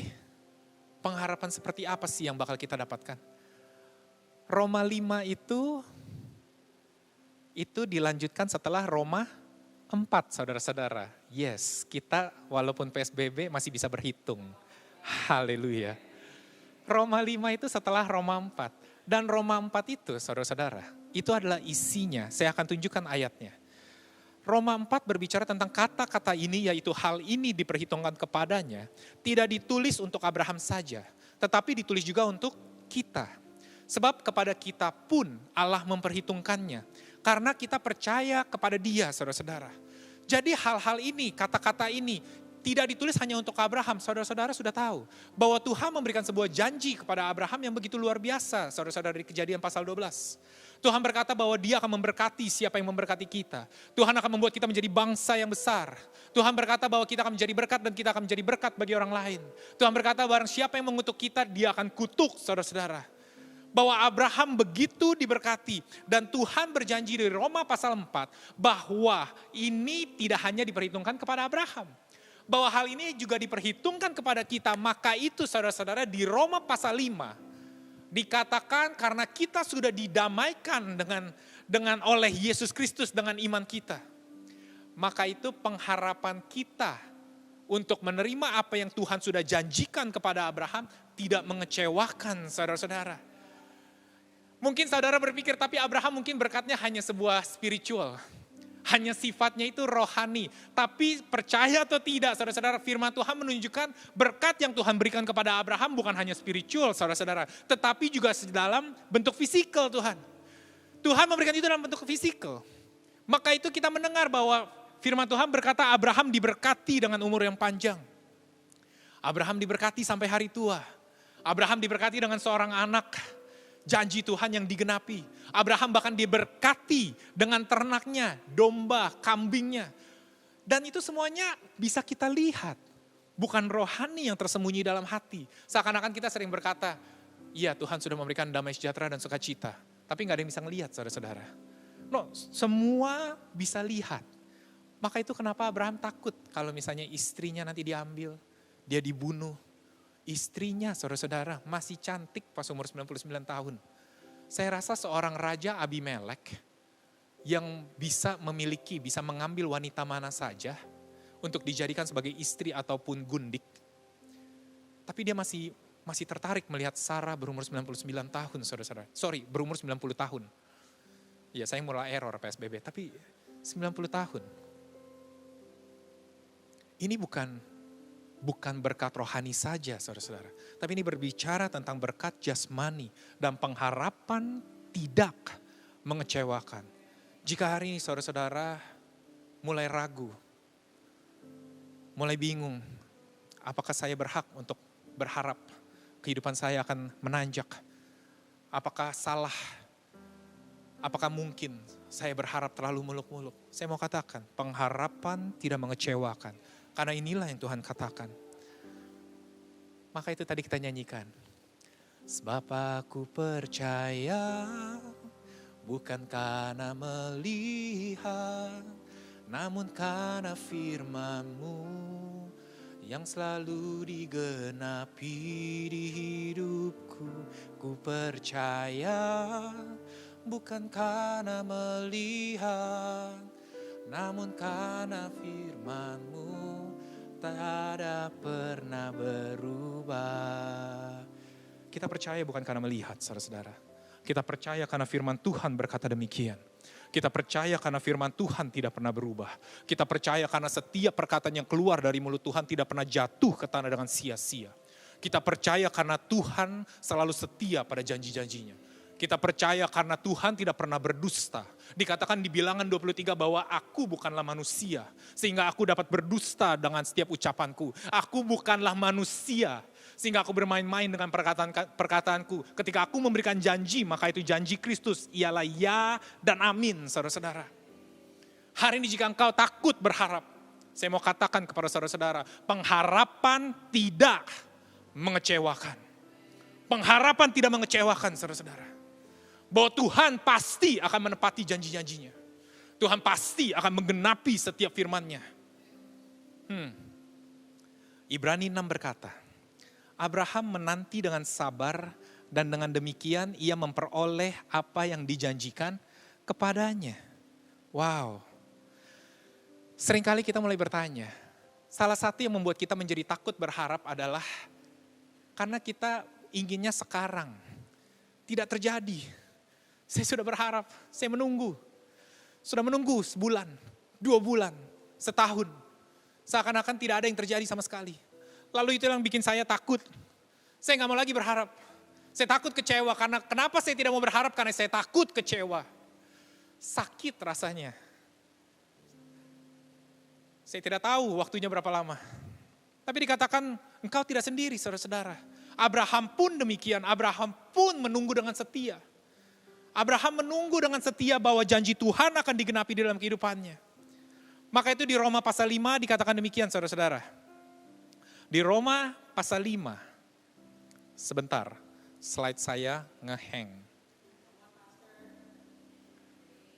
Pengharapan seperti apa sih yang bakal kita dapatkan? Roma 5 itu dilanjutkan setelah Roma 4 saudara-saudara. Yes, kita walaupun PSBB masih bisa berhitung. Haleluya. Roma 5 itu setelah Roma 4. Dan Roma 4 itu saudara-saudara, itu adalah isinya. Saya akan tunjukkan ayatnya. Roma 4 berbicara tentang kata-kata ini, yaitu hal ini diperhitungkan kepadanya. Tidak ditulis untuk Abraham saja, tetapi ditulis juga untuk kita. Sebab kepada kita pun Allah memperhitungkannya. Karena kita percaya kepada Dia saudara-saudara. Jadi hal-hal ini, kata-kata ini, tidak ditulis hanya untuk Abraham, saudara-saudara sudah tahu. Bahwa Tuhan memberikan sebuah janji kepada Abraham yang begitu luar biasa, saudara-saudara dari Kejadian pasal 12. Tuhan berkata bahwa Dia akan memberkati siapa yang memberkati kita. Tuhan akan membuat kita menjadi bangsa yang besar. Tuhan berkata bahwa kita akan menjadi berkat dan kita akan menjadi berkat bagi orang lain. Tuhan berkata barang siapa yang mengutuk kita, Dia akan kutuk saudara-saudara. Bahwa Abraham begitu diberkati. Dan Tuhan berjanji di Roma pasal 4 bahwa ini tidak hanya diperhitungkan kepada Abraham. Bahwa hal ini juga diperhitungkan kepada kita, maka itu saudara-saudara di Roma pasal 5 dikatakan karena kita sudah didamaikan dengan oleh Yesus Kristus dengan iman kita. Maka itu pengharapan kita untuk menerima apa yang Tuhan sudah janjikan kepada Abraham tidak mengecewakan saudara-saudara. Mungkin saudara berpikir tapi Abraham mungkin berkatnya hanya sebuah spiritual. Hanya sifatnya itu rohani. Tapi percaya atau tidak saudara-saudara, firman Tuhan menunjukkan berkat yang Tuhan berikan kepada Abraham bukan hanya spiritual saudara-saudara. Tetapi juga dalam bentuk fisikal Tuhan. Tuhan memberikan itu dalam bentuk fisikal. Maka itu kita mendengar bahwa Firman Tuhan berkata Abraham diberkati dengan umur yang panjang. Abraham diberkati sampai hari tua. Abraham diberkati dengan seorang anak. Janji Tuhan yang digenapi. Abraham bahkan diberkati dengan ternaknya, domba, kambingnya. Dan itu semuanya bisa kita lihat. Bukan rohani yang tersembunyi dalam hati. Seakan-akan kita sering berkata, iya Tuhan sudah memberikan damai sejahtera dan sukacita. Tapi gak ada yang bisa ngelihat saudara-saudara. No, semua bisa lihat. Maka itu kenapa Abraham takut kalau misalnya istrinya nanti diambil, dia dibunuh. Istrinya saudara-saudara masih cantik pas umur 99 tahun. Saya rasa seorang raja Abimelek yang bisa memiliki, bisa mengambil wanita mana saja untuk dijadikan sebagai istri ataupun gundik. Tapi dia masih tertarik melihat Sarah berumur 99 tahun saudara-saudara. Sorry, berumur 90 tahun. Ya saya mulai error PSBB, tapi 90 tahun. Ini bukan berkat rohani saja saudara-saudara. Tapi ini berbicara tentang berkat jasmani dan pengharapan tidak mengecewakan. Jika hari ini saudara-saudara mulai ragu, mulai bingung, apakah saya berhak untuk berharap kehidupan saya akan menanjak? Apakah salah? Apakah mungkin saya berharap terlalu muluk-muluk? Saya mau katakan, pengharapan tidak mengecewakan. Karena inilah yang Tuhan katakan. Maka itu tadi kita nyanyikan. Sebab aku percaya, bukan karena melihat, namun karena firman-Mu yang selalu digenapi di hidupku. Ku percaya, bukan karena melihat, namun karena firman-Mu tak ada pernah berubah. Kita percaya bukan karena melihat, saudara-saudara. Kita percaya karena firman Tuhan berkata demikian. Kita percaya karena firman Tuhan tidak pernah berubah. Kita percaya karena setiap perkataan yang keluar dari mulut Tuhan tidak pernah jatuh ke tanah dengan sia-sia. Kita percaya karena Tuhan selalu setia pada janji-janjinya. Kita percaya karena Tuhan tidak pernah berdusta. Dikatakan di Bilangan 23 bahwa aku bukanlah manusia, sehingga aku dapat berdusta dengan setiap ucapanku. Aku bukanlah manusia, sehingga aku bermain-main dengan perkataanku. Ketika aku memberikan janji, maka itu janji Kristus ialah ya dan amin, saudara-saudara. Hari ini jika engkau takut berharap, saya mau katakan kepada saudara-saudara, pengharapan tidak mengecewakan. Pengharapan tidak mengecewakan, saudara-saudara. Bahwa Tuhan pasti akan menepati janji-janjinya. Tuhan pasti akan menggenapi setiap firman-Nya. Ibrani 6 berkata, Abraham menanti dengan sabar dan dengan demikian ia memperoleh apa yang dijanjikan kepadanya. Wow. Seringkali kita mulai bertanya, salah satu yang membuat kita menjadi takut berharap adalah karena kita inginnya sekarang. Tidak terjadi. Saya sudah berharap, saya menunggu. Sudah menunggu sebulan, 2 bulan, setahun. Seakan-akan tidak ada yang terjadi sama sekali. Lalu itu yang bikin saya takut. Saya gak mau lagi berharap. Saya takut kecewa karena kenapa saya tidak mau berharap? Karena saya takut kecewa. Sakit rasanya. Saya tidak tahu waktunya berapa lama. Tapi dikatakan engkau tidak sendiri saudara-saudara. Abraham pun demikian, Abraham pun menunggu dengan setia. Abraham menunggu dengan setia bahwa janji Tuhan akan digenapi dalam kehidupannya. Maka itu di Roma pasal 5 dikatakan demikian saudara-saudara. Di Roma pasal 5, sebentar, slide saya ngehang.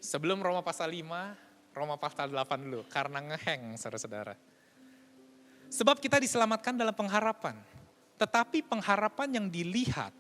Sebelum Roma pasal 5, Roma pasal 8 dulu, karena ngehang saudara-saudara. Sebab kita diselamatkan dalam pengharapan. Tetapi pengharapan yang dilihat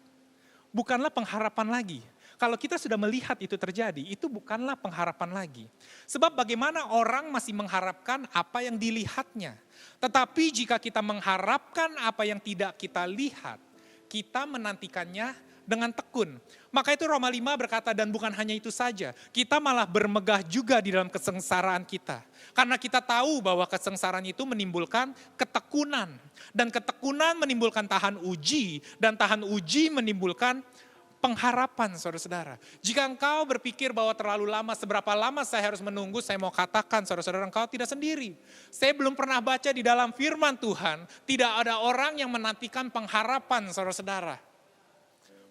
bukanlah pengharapan lagi. Kalau kita sudah melihat itu terjadi, itu bukanlah pengharapan lagi. Sebab bagaimana orang masih mengharapkan apa yang dilihatnya. Tetapi jika kita mengharapkan apa yang tidak kita lihat, kita menantikannya dengan tekun. Maka itu Roma 5 berkata, dan bukan hanya itu saja, kita malah bermegah juga di dalam kesengsaraan kita. Karena kita tahu bahwa kesengsaraan itu menimbulkan ketekunan. Dan ketekunan menimbulkan tahan uji, dan tahan uji menimbulkan pengharapan saudara-saudara. Jika engkau berpikir bahwa terlalu lama, seberapa lama saya harus menunggu, saya mau katakan saudara-saudara, engkau tidak sendiri. Saya belum pernah baca di dalam firman Tuhan, tidak ada orang yang menantikan pengharapan saudara-saudara.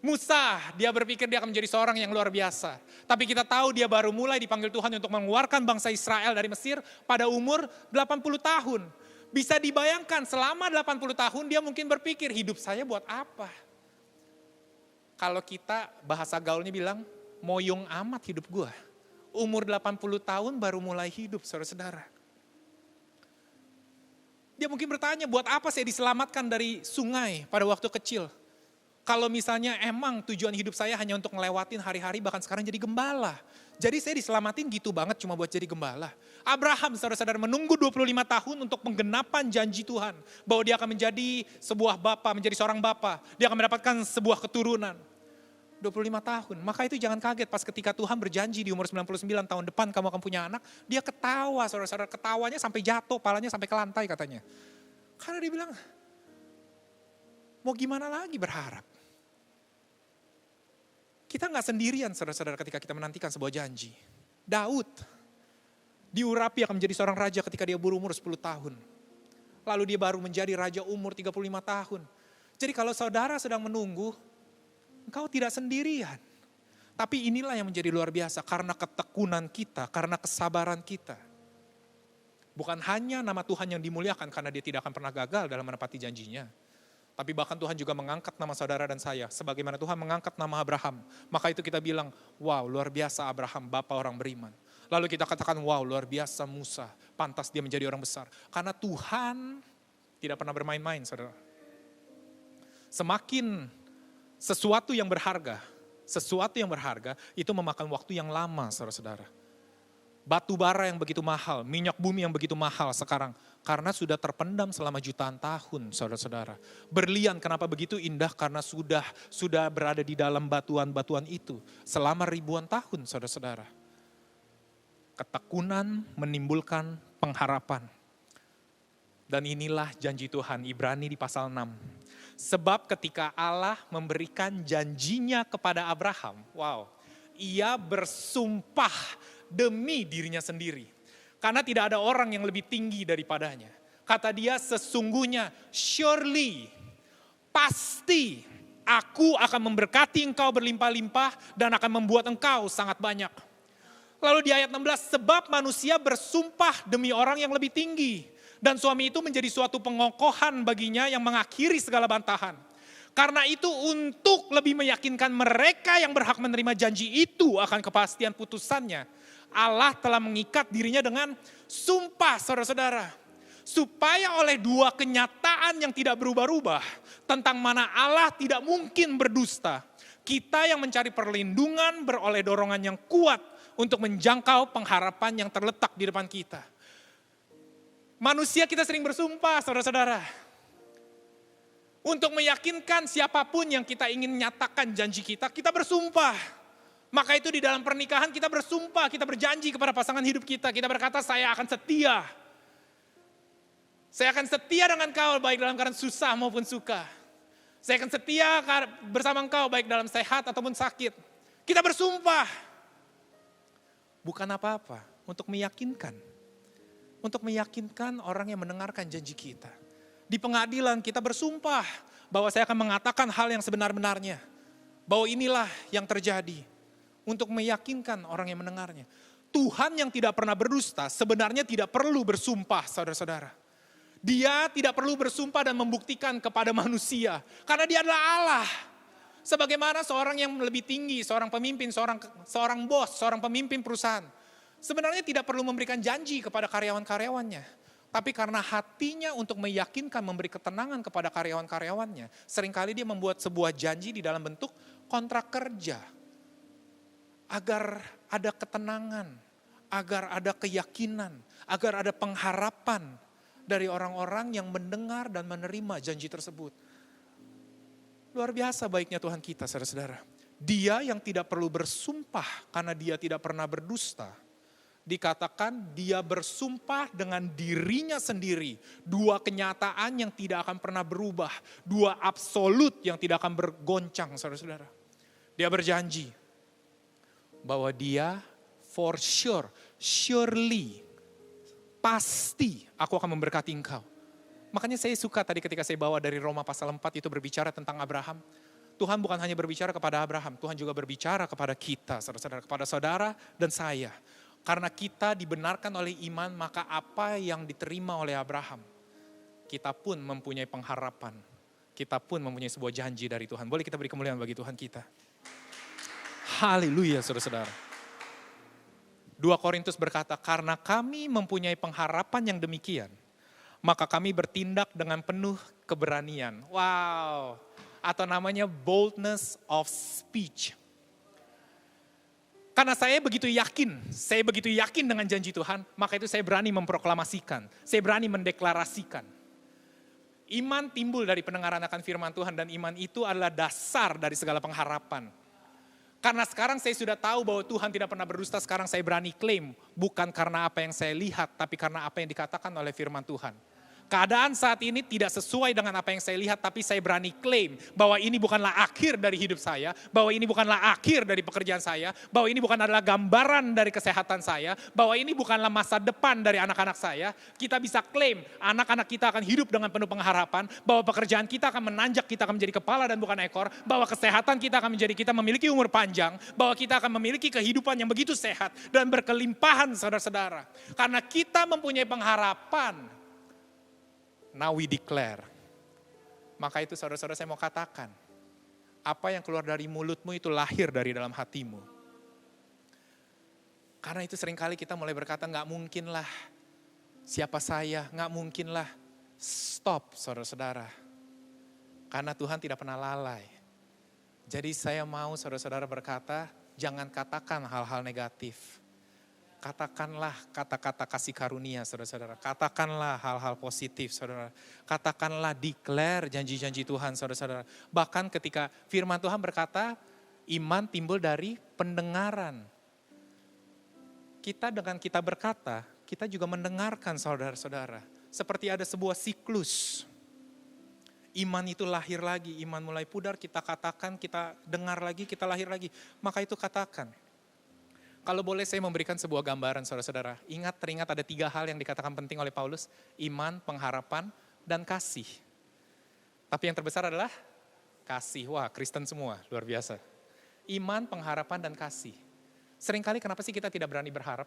Musa, dia berpikir dia akan menjadi seorang yang luar biasa. Tapi kita tahu dia baru mulai dipanggil Tuhan untuk mengeluarkan bangsa Israel dari Mesir pada umur 80 tahun. Bisa dibayangkan selama 80 tahun dia mungkin berpikir, hidup saya buat apa? Kalau kita bahasa gaulnya bilang, moyong amat hidup gue. Umur 80 tahun baru mulai hidup, saudara-saudara. Dia mungkin bertanya, buat apa saya diselamatkan dari sungai pada waktu kecil? Kalau misalnya emang tujuan hidup saya hanya untuk ngelewatin hari-hari, bahkan sekarang jadi gembala. Jadi saya diselamatin gitu banget cuma buat jadi gembala. Abraham, saudara-saudara, menunggu 25 tahun untuk penggenapan janji Tuhan. Bahwa dia akan menjadi sebuah bapa, menjadi seorang bapa. Dia akan mendapatkan sebuah keturunan. 25 tahun. Maka itu jangan kaget pas ketika Tuhan berjanji di umur 99 tahun depan kamu akan punya anak. Dia ketawa, saudara-saudara, ketawanya sampai jatuh, palanya sampai ke lantai katanya. Karena dia bilang, mau gimana lagi berharap? Kita gak sendirian saudara-saudara ketika kita menantikan sebuah janji. Daud diurapi akan menjadi seorang raja ketika dia berumur 10 tahun. Lalu dia baru menjadi raja umur 35 tahun. Jadi kalau saudara sedang menunggu, engkau tidak sendirian. Tapi inilah yang menjadi luar biasa karena ketekunan kita, karena kesabaran kita. Bukan hanya nama Tuhan yang dimuliakan karena dia tidak akan pernah gagal dalam menepati janjinya. Tapi bahkan Tuhan juga mengangkat nama saudara dan saya. Sebagaimana Tuhan mengangkat nama Abraham. Maka itu kita bilang, wow luar biasa Abraham, bapa orang beriman. Lalu kita katakan, wow luar biasa Musa, pantas dia menjadi orang besar. Karena Tuhan tidak pernah bermain-main saudara. Semakin sesuatu yang berharga itu memakan waktu yang lama saudara-saudara. Batu bara yang begitu mahal, minyak bumi yang begitu mahal sekarang. Karena sudah terpendam selama jutaan tahun saudara-saudara. Berlian kenapa begitu indah? Karena sudah berada di dalam batuan-batuan itu selama ribuan tahun saudara-saudara. Ketekunan menimbulkan pengharapan. Dan inilah janji Tuhan, Ibrani di pasal 6. Sebab ketika Allah memberikan janjinya kepada Abraham, wow, ia bersumpah demi dirinya sendiri. Karena tidak ada orang yang lebih tinggi daripadanya. Kata dia sesungguhnya, surely, pasti aku akan memberkati engkau berlimpah-limpah dan akan membuat engkau sangat banyak. Lalu di ayat 16, sebab manusia bersumpah demi orang yang lebih tinggi. Dan suami itu menjadi suatu pengokohan baginya yang mengakhiri segala bantahan. Karena itu untuk lebih meyakinkan mereka yang berhak menerima janji itu akan kepastian putusannya. Allah telah mengikat dirinya dengan sumpah saudara-saudara. Supaya oleh dua kenyataan yang tidak berubah-ubah. Tentang mana Allah tidak mungkin berdusta. Kita yang mencari perlindungan beroleh dorongan yang kuat untuk menjangkau pengharapan yang terletak di depan kita. Manusia kita sering bersumpah saudara-saudara. Untuk meyakinkan siapapun yang kita ingin nyatakan janji kita bersumpah. Maka itu di dalam pernikahan kita bersumpah, kita berjanji kepada pasangan hidup kita. Kita berkata saya akan setia. Saya akan setia dengan kau baik dalam keadaan susah maupun suka. Saya akan setia bersama engkau baik dalam sehat ataupun sakit. Kita bersumpah. Bukan apa-apa, untuk meyakinkan. Untuk meyakinkan orang yang mendengarkan janji kita. Di pengadilan kita bersumpah bahwa saya akan mengatakan hal yang sebenar-benarnya. Bahwa inilah yang terjadi. Untuk meyakinkan orang yang mendengarnya. Tuhan yang tidak pernah berdusta sebenarnya tidak perlu bersumpah saudara-saudara. Dia tidak perlu bersumpah dan membuktikan kepada manusia. Karena dia adalah Allah. Sebagaimana seorang yang lebih tinggi, seorang pemimpin, seorang bos, seorang pemimpin perusahaan. Sebenarnya tidak perlu memberikan janji kepada karyawan-karyawannya. Tapi karena hatinya untuk meyakinkan, memberi ketenangan kepada karyawan-karyawannya. Seringkali dia membuat sebuah janji di dalam bentuk kontrak kerja. Agar ada ketenangan, agar ada keyakinan, agar ada pengharapan dari orang-orang yang mendengar dan menerima janji tersebut. Luar biasa baiknya Tuhan kita saudara-saudara. Dia yang tidak perlu bersumpah karena dia tidak pernah berdusta. Dikatakan dia bersumpah dengan dirinya sendiri. Dua kenyataan yang tidak akan pernah berubah. Dua absolut yang tidak akan bergoncang saudara-saudara. Dia berjanji bahwa dia for sure, surely, pasti aku akan memberkati engkau. Makanya saya suka tadi ketika saya bawa dari Roma pasal 4 itu berbicara tentang Abraham. Tuhan bukan hanya berbicara kepada Abraham, Tuhan juga berbicara kepada kita, saudara-saudara, kepada saudara dan saya. Karena kita dibenarkan oleh iman, maka apa yang diterima oleh Abraham, kita pun mempunyai pengharapan. Kita pun mempunyai sebuah janji dari Tuhan. Boleh kita beri kemuliaan bagi Tuhan kita. Haleluya, saudara-saudara. 2 Korintus berkata, karena kami mempunyai pengharapan yang demikian, maka kami bertindak dengan penuh keberanian. Wow, atau namanya boldness of speech. Karena saya begitu yakin dengan janji Tuhan, maka itu saya berani memproklamasikan, saya berani mendeklarasikan. Iman timbul dari pendengaran akan firman Tuhan, dan iman itu adalah dasar dari segala pengharapan. Karena sekarang saya sudah tahu bahwa Tuhan tidak pernah berdusta, sekarang saya berani klaim, bukan karena apa yang saya lihat, tapi karena apa yang dikatakan oleh firman Tuhan. Keadaan saat ini tidak sesuai dengan apa yang saya lihat, tapi saya berani klaim bahwa ini bukanlah akhir dari hidup saya, bahwa ini bukanlah akhir dari pekerjaan saya, bahwa ini bukan adalah gambaran dari kesehatan saya, bahwa ini bukanlah masa depan dari anak-anak saya. Kita bisa klaim anak-anak kita akan hidup dengan penuh pengharapan, bahwa pekerjaan kita akan menanjak, kita akan menjadi kepala dan bukan ekor, bahwa kesehatan kita akan menjadi kita memiliki umur panjang, bahwa kita akan memiliki kehidupan yang begitu sehat dan berkelimpahan, saudara-saudara. Karena kita mempunyai pengharapan. Now we declare. Maka itu saudara-saudara saya mau katakan, apa yang keluar dari mulutmu itu lahir dari dalam hatimu. Karena itu seringkali kita mulai berkata, gak mungkin lah, siapa saya, gak mungkin lah. Stop, saudara-saudara. Karena Tuhan tidak pernah lalai. Jadi saya mau saudara-saudara berkata, jangan katakan hal-hal negatif. Katakanlah kata-kata kasih karunia, saudara-saudara. Katakanlah hal-hal positif, saudara. Katakanlah declare janji-janji Tuhan, saudara-saudara. Bahkan ketika firman Tuhan berkata, iman timbul dari pendengaran. Kita dengan kita berkata, kita juga mendengarkan, saudara-saudara. Seperti ada sebuah siklus. Iman itu lahir lagi, iman mulai pudar, kita katakan, kita dengar lagi, kita lahir lagi. Maka itu katakan. Kalau boleh saya memberikan sebuah gambaran, saudara-saudara. Teringat ada 3 hal yang dikatakan penting oleh Paulus. Iman, pengharapan, dan kasih. Tapi yang terbesar adalah kasih. Wah, Kristen semua, luar biasa. Iman, pengharapan, dan kasih. Seringkali kenapa sih kita tidak berani berharap?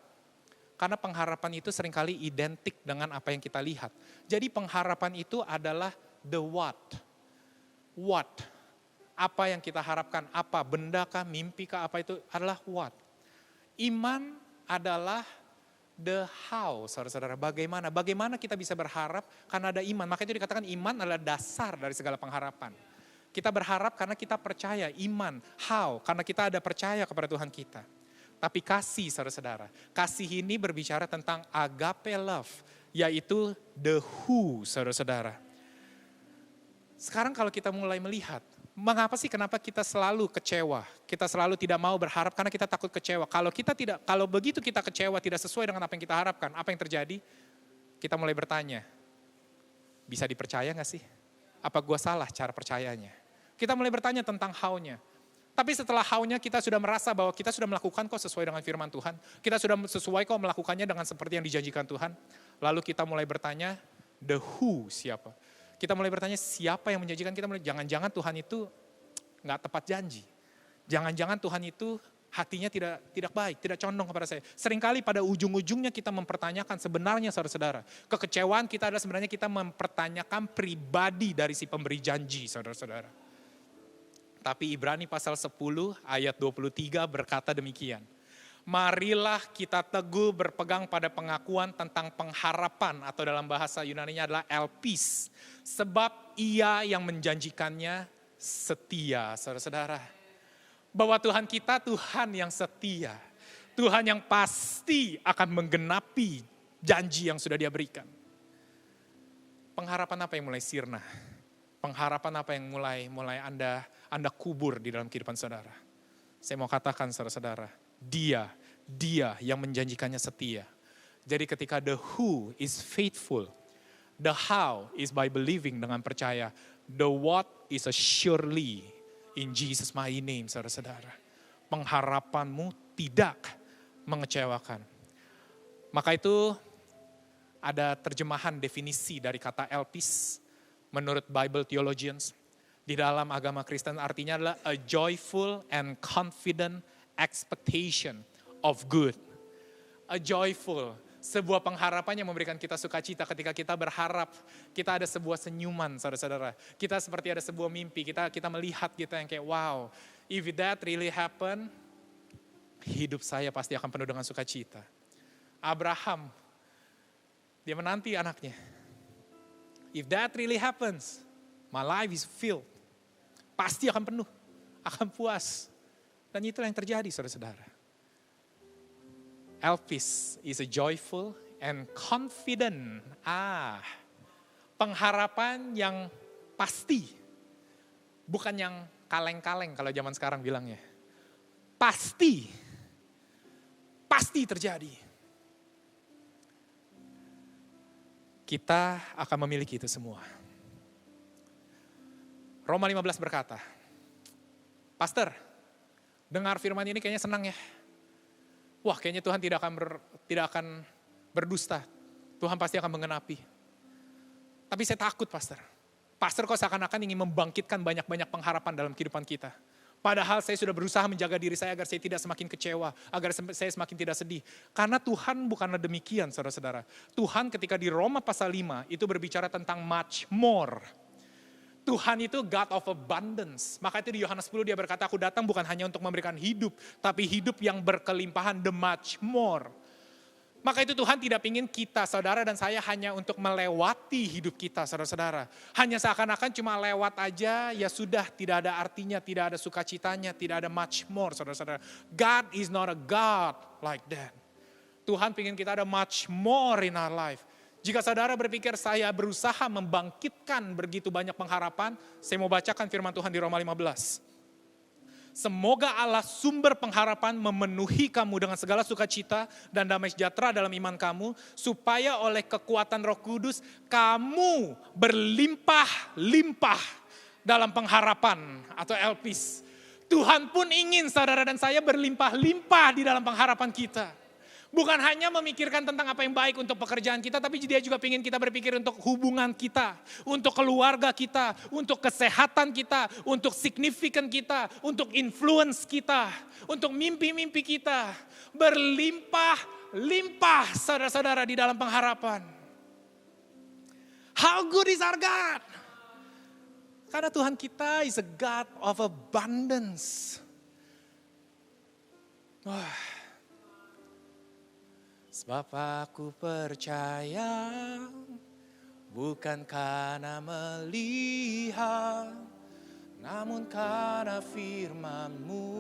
Karena pengharapan itu seringkali identik dengan apa yang kita lihat. Jadi pengharapan itu adalah the what. What? Apa yang kita harapkan? Apa? Benda kah? Mimpi kah? Apa itu? Adalah what. Iman adalah the how, saudara-saudara. Bagaimana kita bisa berharap karena ada iman. Maka itu dikatakan iman adalah dasar dari segala pengharapan. Kita berharap karena kita percaya, iman. How? Karena kita ada percaya kepada Tuhan kita. Tapi kasih, saudara-saudara. Kasih ini berbicara tentang agape love, yaitu the who, saudara-saudara. Sekarang kalau kita mulai melihat, kenapa kita selalu kecewa? Kita selalu tidak mau berharap karena kita takut kecewa. Kalau begitu kita kecewa tidak sesuai dengan apa yang kita harapkan, apa yang terjadi? Kita mulai bertanya, bisa dipercaya gak sih? Apa gua salah cara percayanya? Kita mulai bertanya tentang how-nya. Tapi setelah how-nya kita sudah merasa bahwa kita sudah melakukan kok sesuai dengan firman Tuhan. Kita sudah sesuai kok melakukannya dengan seperti yang dijanjikan Tuhan. Lalu kita mulai bertanya, the who siapa? Kita mulai bertanya siapa yang menjanjikan, kita mulai jangan-jangan Tuhan itu nggak tepat janji. Jangan-jangan Tuhan itu hatinya tidak baik, tidak condong kepada saya. Seringkali pada ujung-ujungnya kita mempertanyakan sebenarnya saudara-saudara. Kekecewaan kita adalah sebenarnya kita mempertanyakan pribadi dari si pemberi janji saudara-saudara. Tapi Ibrani pasal 10 ayat 23 berkata demikian. Marilah kita teguh berpegang pada pengakuan tentang pengharapan atau dalam bahasa Yunaninya adalah elpis. Sebab ia yang menjanjikannya setia, saudara-saudara. Bahwa Tuhan kita Tuhan yang setia. Tuhan yang pasti akan menggenapi janji yang sudah dia berikan. Pengharapan apa yang mulai sirna? Pengharapan apa yang mulai Anda kubur di dalam kehidupan saudara? Saya mau katakan saudara-saudara, Dia yang menjanjikannya setia. Jadi ketika the who is faithful, the how is by believing dengan percaya, the what is a surely, In Jesus mighty name, saudara-saudara. Pengharapanmu tidak mengecewakan. Maka itu ada terjemahan definisi dari kata elpis menurut Bible theologians. Di dalam agama Kristen artinya adalah a joyful and confident expectation of good. A joyful, sebuah pengharapan yang memberikan kita sukacita ketika kita berharap, kita ada sebuah senyuman, saudara-saudara. Kita seperti ada sebuah mimpi, kita melihat kita yang kayak wow, if that really happen, hidup saya pasti akan penuh dengan sukacita. Abraham, dia menanti anaknya. If that really happens, my life is filled. Pasti akan penuh, akan puas. Dan itulah yang terjadi, saudara-saudara. Elpis is a joyful and confident. Pengharapan yang pasti. Bukan yang kaleng-kaleng kalau zaman sekarang bilangnya. Pasti. Pasti terjadi. Kita akan memiliki itu semua. Roma 15 berkata, Pastor, dengar firman ini kayaknya senang ya. Wah, kayaknya Tuhan tidak akan berdusta. Tuhan pasti akan menggenapi. Tapi saya takut, Pastor. Pastor kok seakan-akan ingin membangkitkan banyak-banyak pengharapan dalam kehidupan kita. Padahal saya sudah berusaha menjaga diri saya agar saya tidak semakin kecewa, agar saya semakin tidak sedih. Karena Tuhan bukanlah demikian, saudara-saudara. Tuhan ketika di Roma pasal 5 itu berbicara tentang much more. Tuhan itu God of abundance. Maka itu di Yohanes 10 dia berkata, aku datang bukan hanya untuk memberikan hidup, tapi hidup yang berkelimpahan, the much more. Maka itu Tuhan tidak ingin kita, saudara dan saya, hanya untuk melewati hidup kita, saudara-saudara. Hanya seakan-akan cuma lewat aja, ya sudah, tidak ada artinya, tidak ada sukacitanya, tidak ada much more, saudara-saudara. God is not a God like that. Tuhan ingin kita ada much more in our life. Jika saudara berpikir saya berusaha membangkitkan begitu banyak pengharapan, saya mau bacakan firman Tuhan di Roma 15. Semoga Allah sumber pengharapan memenuhi kamu dengan segala sukacita dan damai sejahtera dalam iman kamu, supaya oleh kekuatan Roh Kudus kamu berlimpah-limpah dalam pengharapan atau elpis. Tuhan pun ingin saudara dan saya berlimpah-limpah di dalam pengharapan kita. Bukan hanya memikirkan tentang apa yang baik untuk pekerjaan kita, tapi dia juga ingin kita berpikir untuk hubungan kita, untuk keluarga kita, untuk kesehatan kita, untuk signifikan kita, untuk influence kita, untuk mimpi-mimpi kita. Berlimpah-limpah saudara-saudara di dalam pengharapan. How good is our God? Karena Tuhan kita is a God of abundance. Wah. Sebab aku percaya bukan karena melihat, namun karena firman-Mu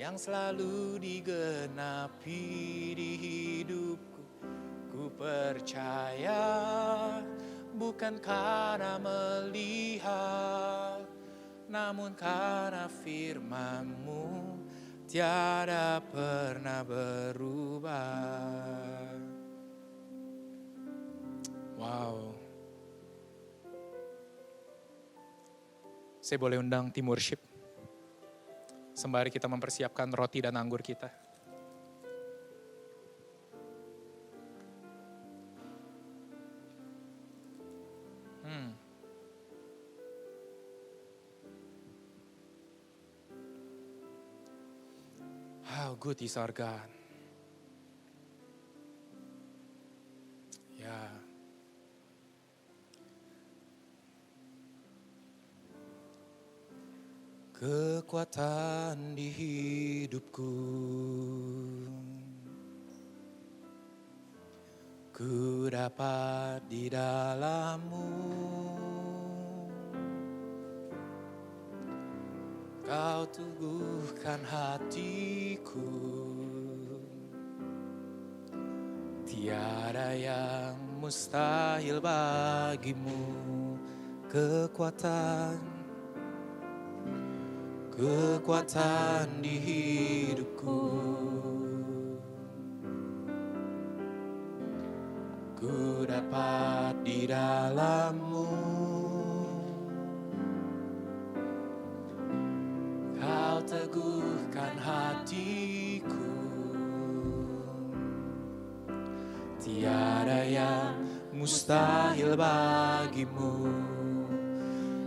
yang selalu digenapi di hidupku. Ku percaya bukan karena melihat, namun karena firman-Mu tiada pernah berubah. Wow. Saya boleh undang tim worship. Sembari kita mempersiapkan roti dan anggur kita. How good is our God. Ya. Kekuatan di hidupku, ku dapat di dalam-Mu. Kau teguhkan hatiku, tiada yang mustahil bagimu. Kekuatan di hidupku, ku dapat di dalam-Mu. teguhkan hatiku. Tiada yang mustahil bagimu,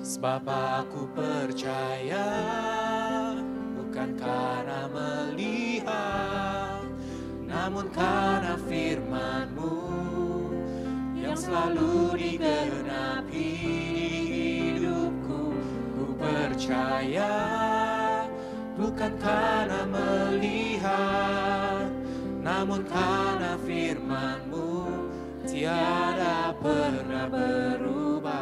sebab aku percaya bukan karena melihat, namun karena firman-Mu yang selalu digenapi di hidupku. Ku percaya bukan karena melihat, namun karena firman-Mu tiada pernah berubah.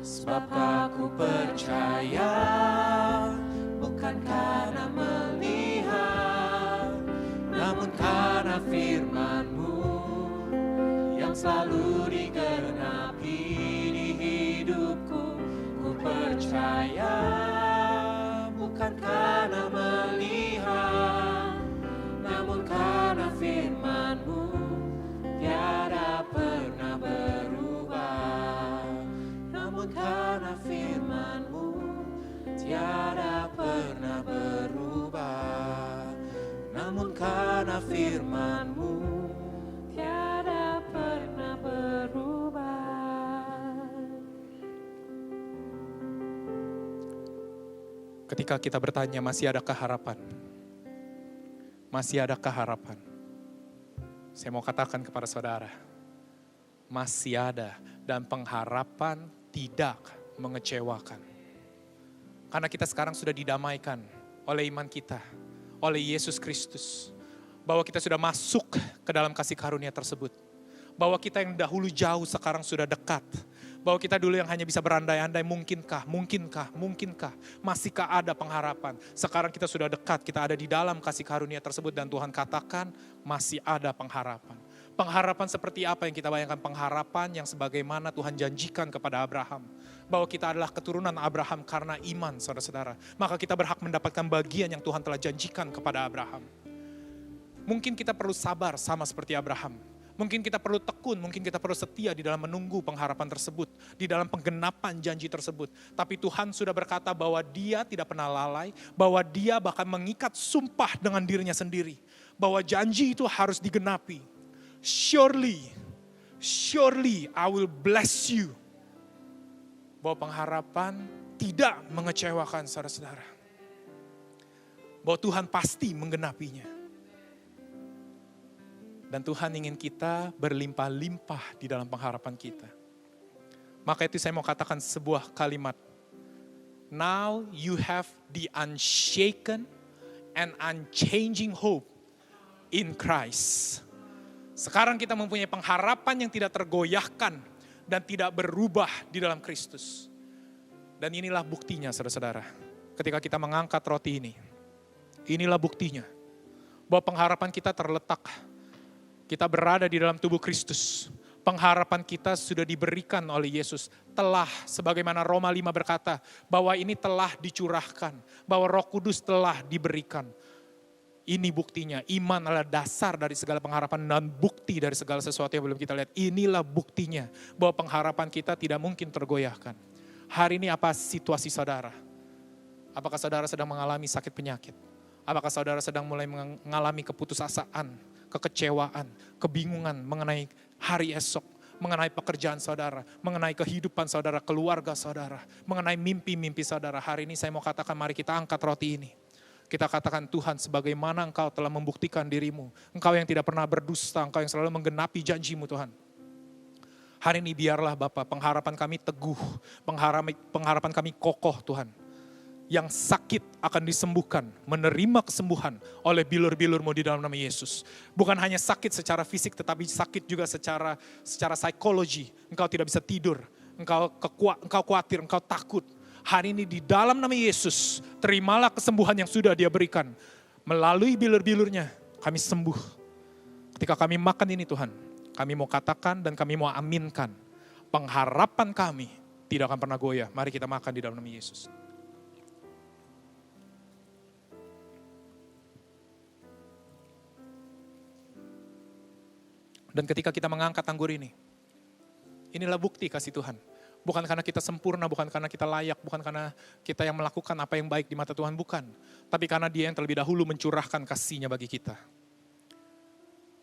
Sebab aku percaya bukan karena melihat, namun karena firman-Mu yang selalu digenapi di hidupku. Ku percaya bukan karena melihat, namun karena firman-Mu tiada pernah berubah. Namun karena firman-Mu tiada pernah berubah. Namun karena firman-Mu tiada pernah berubah. Ketika kita bertanya, masih adakah harapan? Masih adakah harapan? Saya mau katakan kepada saudara, masih ada, dan pengharapan tidak mengecewakan. Karena kita sekarang sudah didamaikan oleh iman kita, oleh Yesus Kristus. Bahwa kita sudah masuk ke dalam kasih karunia tersebut. Bahwa kita yang dahulu jauh sekarang sudah dekat. Bahwa kita dulu yang hanya bisa berandai-andai, mungkinkah, masihkah ada pengharapan. Sekarang kita sudah dekat, kita ada di dalam kasih karunia tersebut, dan Tuhan katakan masih ada pengharapan. Pengharapan seperti apa yang kita bayangkan? Pengharapan yang sebagaimana Tuhan janjikan kepada Abraham. Bahwa kita adalah keturunan Abraham karena iman, saudara-saudara. Maka kita berhak mendapatkan bagian yang Tuhan telah janjikan kepada Abraham. Mungkin kita perlu sabar sama seperti Abraham. Mungkin kita perlu tekun, mungkin kita perlu setia di dalam menunggu pengharapan tersebut, di dalam penggenapan janji tersebut. Tapi Tuhan sudah berkata bahwa Dia tidak pernah lalai, bahwa Dia bahkan mengikat sumpah dengan dirinya sendiri. Bahwa janji itu harus digenapi. Surely I will bless you. Bahwa pengharapan tidak mengecewakan saudara-saudara. Bahwa Tuhan pasti menggenapinya. Dan Tuhan ingin kita berlimpah-limpah di dalam pengharapan kita. Maka itu saya mau katakan sebuah kalimat. Now you have the unshaken and unchanging hope in Christ. Sekarang kita mempunyai pengharapan yang tidak tergoyahkan dan tidak berubah di dalam Kristus. Dan inilah buktinya saudara-saudara. Ketika kita mengangkat roti ini. Inilah buktinya. Bahwa pengharapan kita terletak. Kita berada di dalam tubuh Kristus. Pengharapan kita sudah diberikan oleh Yesus. Telah, sebagaimana Roma 5 berkata, bahwa ini telah dicurahkan. Bahwa Roh Kudus telah diberikan. Ini buktinya. Iman adalah dasar dari segala pengharapan dan bukti dari segala sesuatu yang belum kita lihat. Inilah buktinya bahwa pengharapan kita tidak mungkin tergoyahkan. Hari ini apa situasi saudara? Apakah saudara sedang mengalami sakit penyakit? Apakah saudara sedang mulai mengalami keputusasaan? Kekecewaan, kebingungan mengenai hari esok, mengenai pekerjaan saudara, mengenai kehidupan saudara, keluarga saudara, mengenai mimpi-mimpi saudara. Hari ini saya mau katakan, mari kita angkat roti ini. Kita katakan, Tuhan, sebagaimana Engkau telah membuktikan dirimu, Engkau yang tidak pernah berdusta, Engkau yang selalu menggenapi janjimu Tuhan. Hari ini biarlah Bapa, pengharapan kami teguh, pengharapan kami kokoh Tuhan. Yang sakit akan disembuhkan, menerima kesembuhan oleh bilur-bilur-Mu di dalam nama Yesus. Bukan hanya sakit secara fisik, tetapi sakit juga secara psikologi. Engkau tidak bisa tidur, engkau khawatir, engkau takut. Hari ini di dalam nama Yesus, terimalah kesembuhan yang sudah Dia berikan. Melalui bilur-bilurnya, kami sembuh. Ketika kami makan ini Tuhan, kami mau katakan dan kami mau aminkan. Pengharapan kami tidak akan pernah goyah. Mari kita makan di dalam nama Yesus. Dan ketika kita mengangkat anggur ini, inilah bukti kasih Tuhan. Bukan karena kita sempurna, bukan karena kita layak, bukan karena kita yang melakukan apa yang baik di mata Tuhan, bukan. Tapi karena Dia yang terlebih dahulu mencurahkan kasih-Nya bagi kita.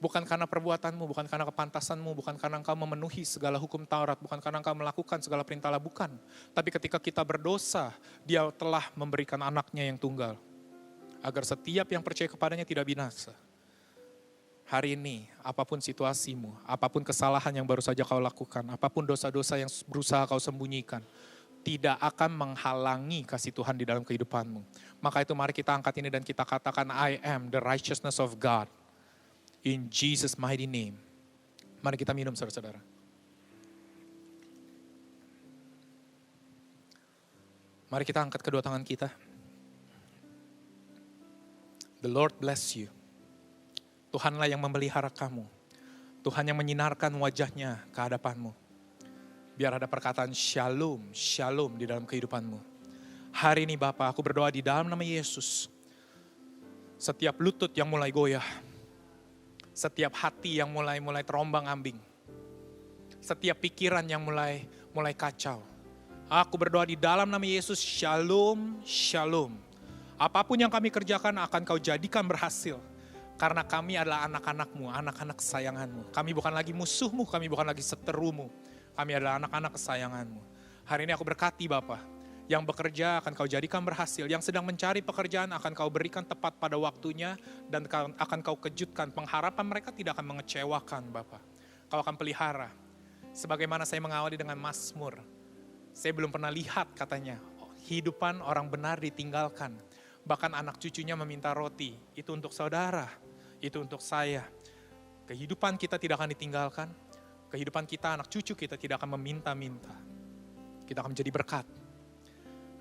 Bukan karena perbuatanmu, bukan karena kepantasanmu, bukan karena engkau memenuhi segala hukum Taurat, bukan karena engkau melakukan segala perintah Allah, bukan. Tapi ketika kita berdosa, Dia telah memberikan anaknya yang tunggal. Agar setiap yang percaya kepadanya tidak binasa. Hari ini, apapun situasimu, apapun kesalahan yang baru saja kau lakukan, apapun dosa-dosa yang berusaha kau sembunyikan, tidak akan menghalangi kasih Tuhan di dalam kehidupanmu. Maka itu mari kita angkat ini dan kita katakan, I am the righteousness of God. In Jesus' mighty name. Mari kita minum saudara-saudara. Mari kita angkat kedua tangan kita. The Lord bless you. Tuhanlah yang memelihara kamu. Tuhan yang menyinarkan wajahnya ke hadapanmu. Biar ada perkataan shalom, shalom di dalam kehidupanmu. Hari ini Bapa, aku berdoa di dalam nama Yesus. Setiap lutut yang mulai goyah. Setiap hati yang mulai terombang ambing. Setiap pikiran yang mulai kacau. Aku berdoa di dalam nama Yesus, shalom, shalom. Apapun yang kami kerjakan akan kau jadikan berhasil. Karena kami adalah anak-anakmu, anak-anak kesayanganmu. Kami bukan lagi musuhmu, kami bukan lagi seterumu. Kami adalah anak-anak kesayanganmu. Hari ini aku berkati Bapa, yang bekerja akan kau jadikan berhasil. Yang sedang mencari pekerjaan akan kau berikan tepat pada waktunya. Dan akan kau kejutkan. Pengharapan mereka tidak akan mengecewakan Bapa. Kau akan pelihara. Sebagaimana saya mengawali dengan Mazmur. Saya belum pernah lihat katanya, hidupan orang benar ditinggalkan. Bahkan anak cucunya meminta roti. Itu untuk saudara. Itu untuk saya. Kehidupan kita tidak akan ditinggalkan. Kehidupan kita, anak cucu kita tidak akan meminta-minta. Kita akan menjadi berkat.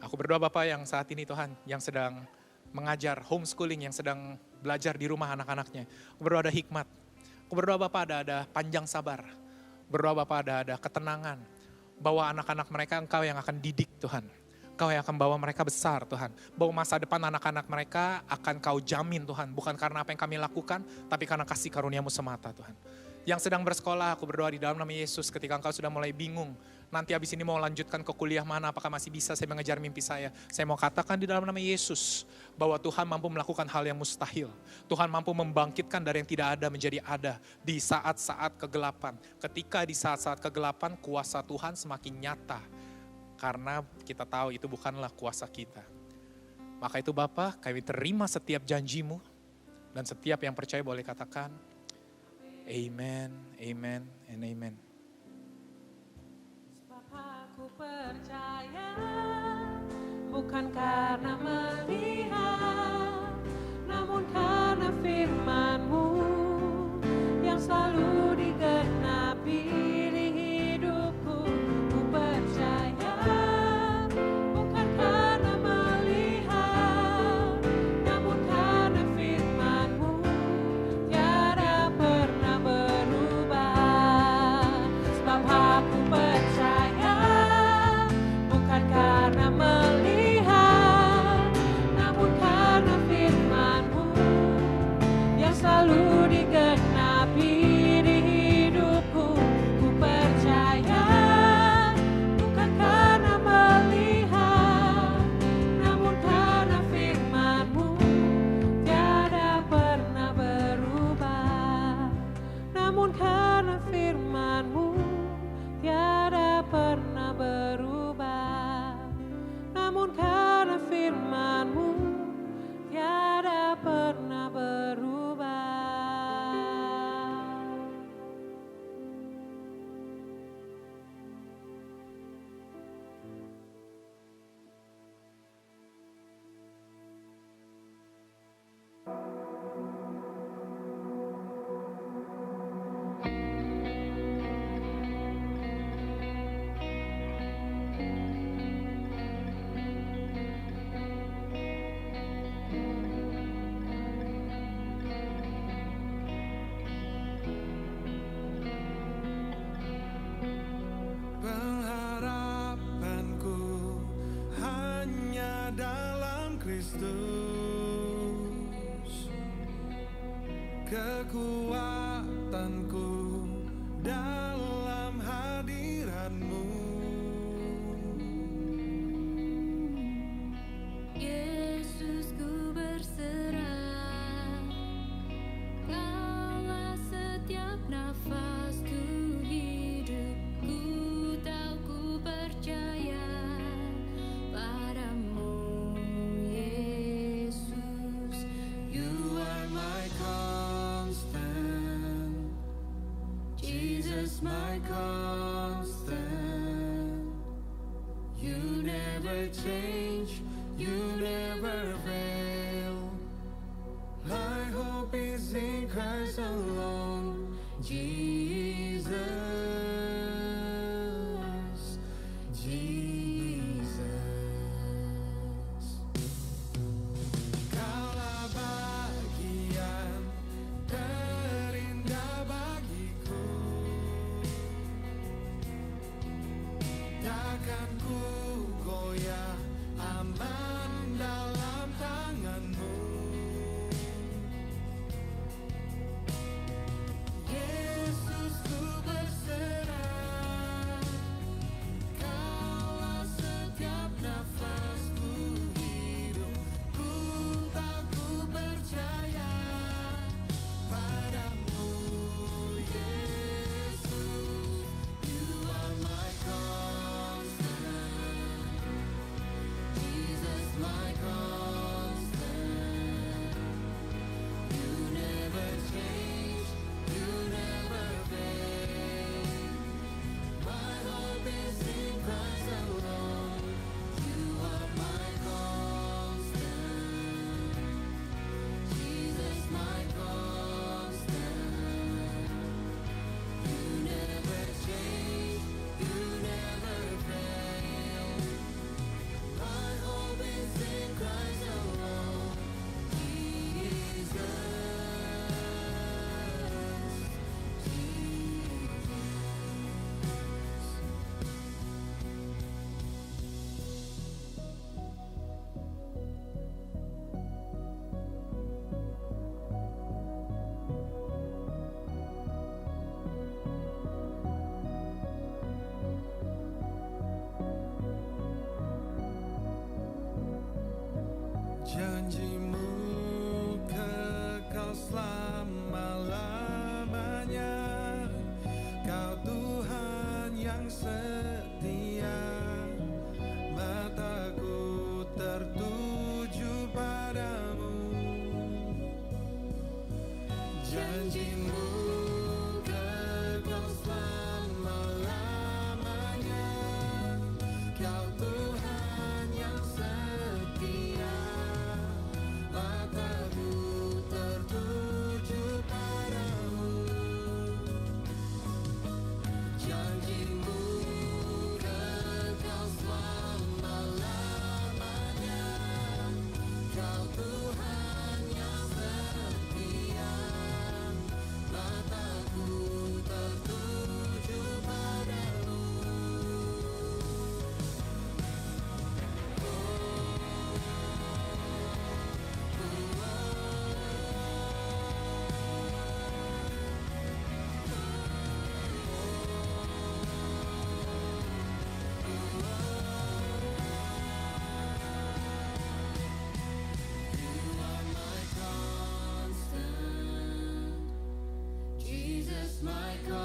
Aku berdoa Bapak yang saat ini Tuhan, yang sedang mengajar homeschooling, yang sedang belajar di rumah anak-anaknya. Aku berdoa ada hikmat. Aku berdoa Bapak ada panjang sabar. Berdoa Bapak ada ketenangan. Bahwa anak-anak mereka Engkau yang akan didik Tuhan. Kau yang akan bawa mereka besar Tuhan. Bahwa masa depan anak-anak mereka akan Kau jamin Tuhan. Bukan karena apa yang kami lakukan, tapi karena kasih karunia-Mu semata Tuhan. Yang sedang bersekolah, aku berdoa di dalam nama Yesus ketika engkau sudah mulai bingung. Nanti habis ini mau lanjutkan ke kuliah mana, apakah masih bisa saya mengejar mimpi saya. Saya mau katakan di dalam nama Yesus, bahwa Tuhan mampu melakukan hal yang mustahil. Tuhan mampu membangkitkan dari yang tidak ada menjadi ada di saat-saat kegelapan. Ketika di saat-saat kegelapan, kuasa Tuhan semakin nyata. Karena kita tahu itu bukanlah kuasa kita. Maka itu Bapa, kami terima setiap janji-Mu. Dan setiap yang percaya boleh katakan, Amen, Amen, and Amen. Sebab aku percaya, bukan karena melihat, namun karena firman-Mu yang selalu digenapi di hidupku. Ku percaya, bukan karena melihat, namun karena firman-Mu tiada pernah berubah. Sebab aku percaya, bukan karena melihat, namun karena firman-Mu yang selalu digenapi di hidupku. Ku percaya, bukan karena melihat, namun karena firman-Mu tiada pernah berubah. Namun karena firman-Mu tiada pernah berubah. Namun karena firman-Mu tiada pernah berubah. Pengharapanku hanya dalam Kristus. Kekuatanku dalam hadirat-Mu. Janjimu kekal selama-lamanya. Kau Tuhan yang setia, mataku tertuju padamu. Janjimu kekal selama-lamanya. Kau Tuhan yang setia, mataku tertuju padamu. Janjimu kekal selama-lamanya. Kau Tuhan yang setia, mataku tertuju padamu. Jesus, my constant,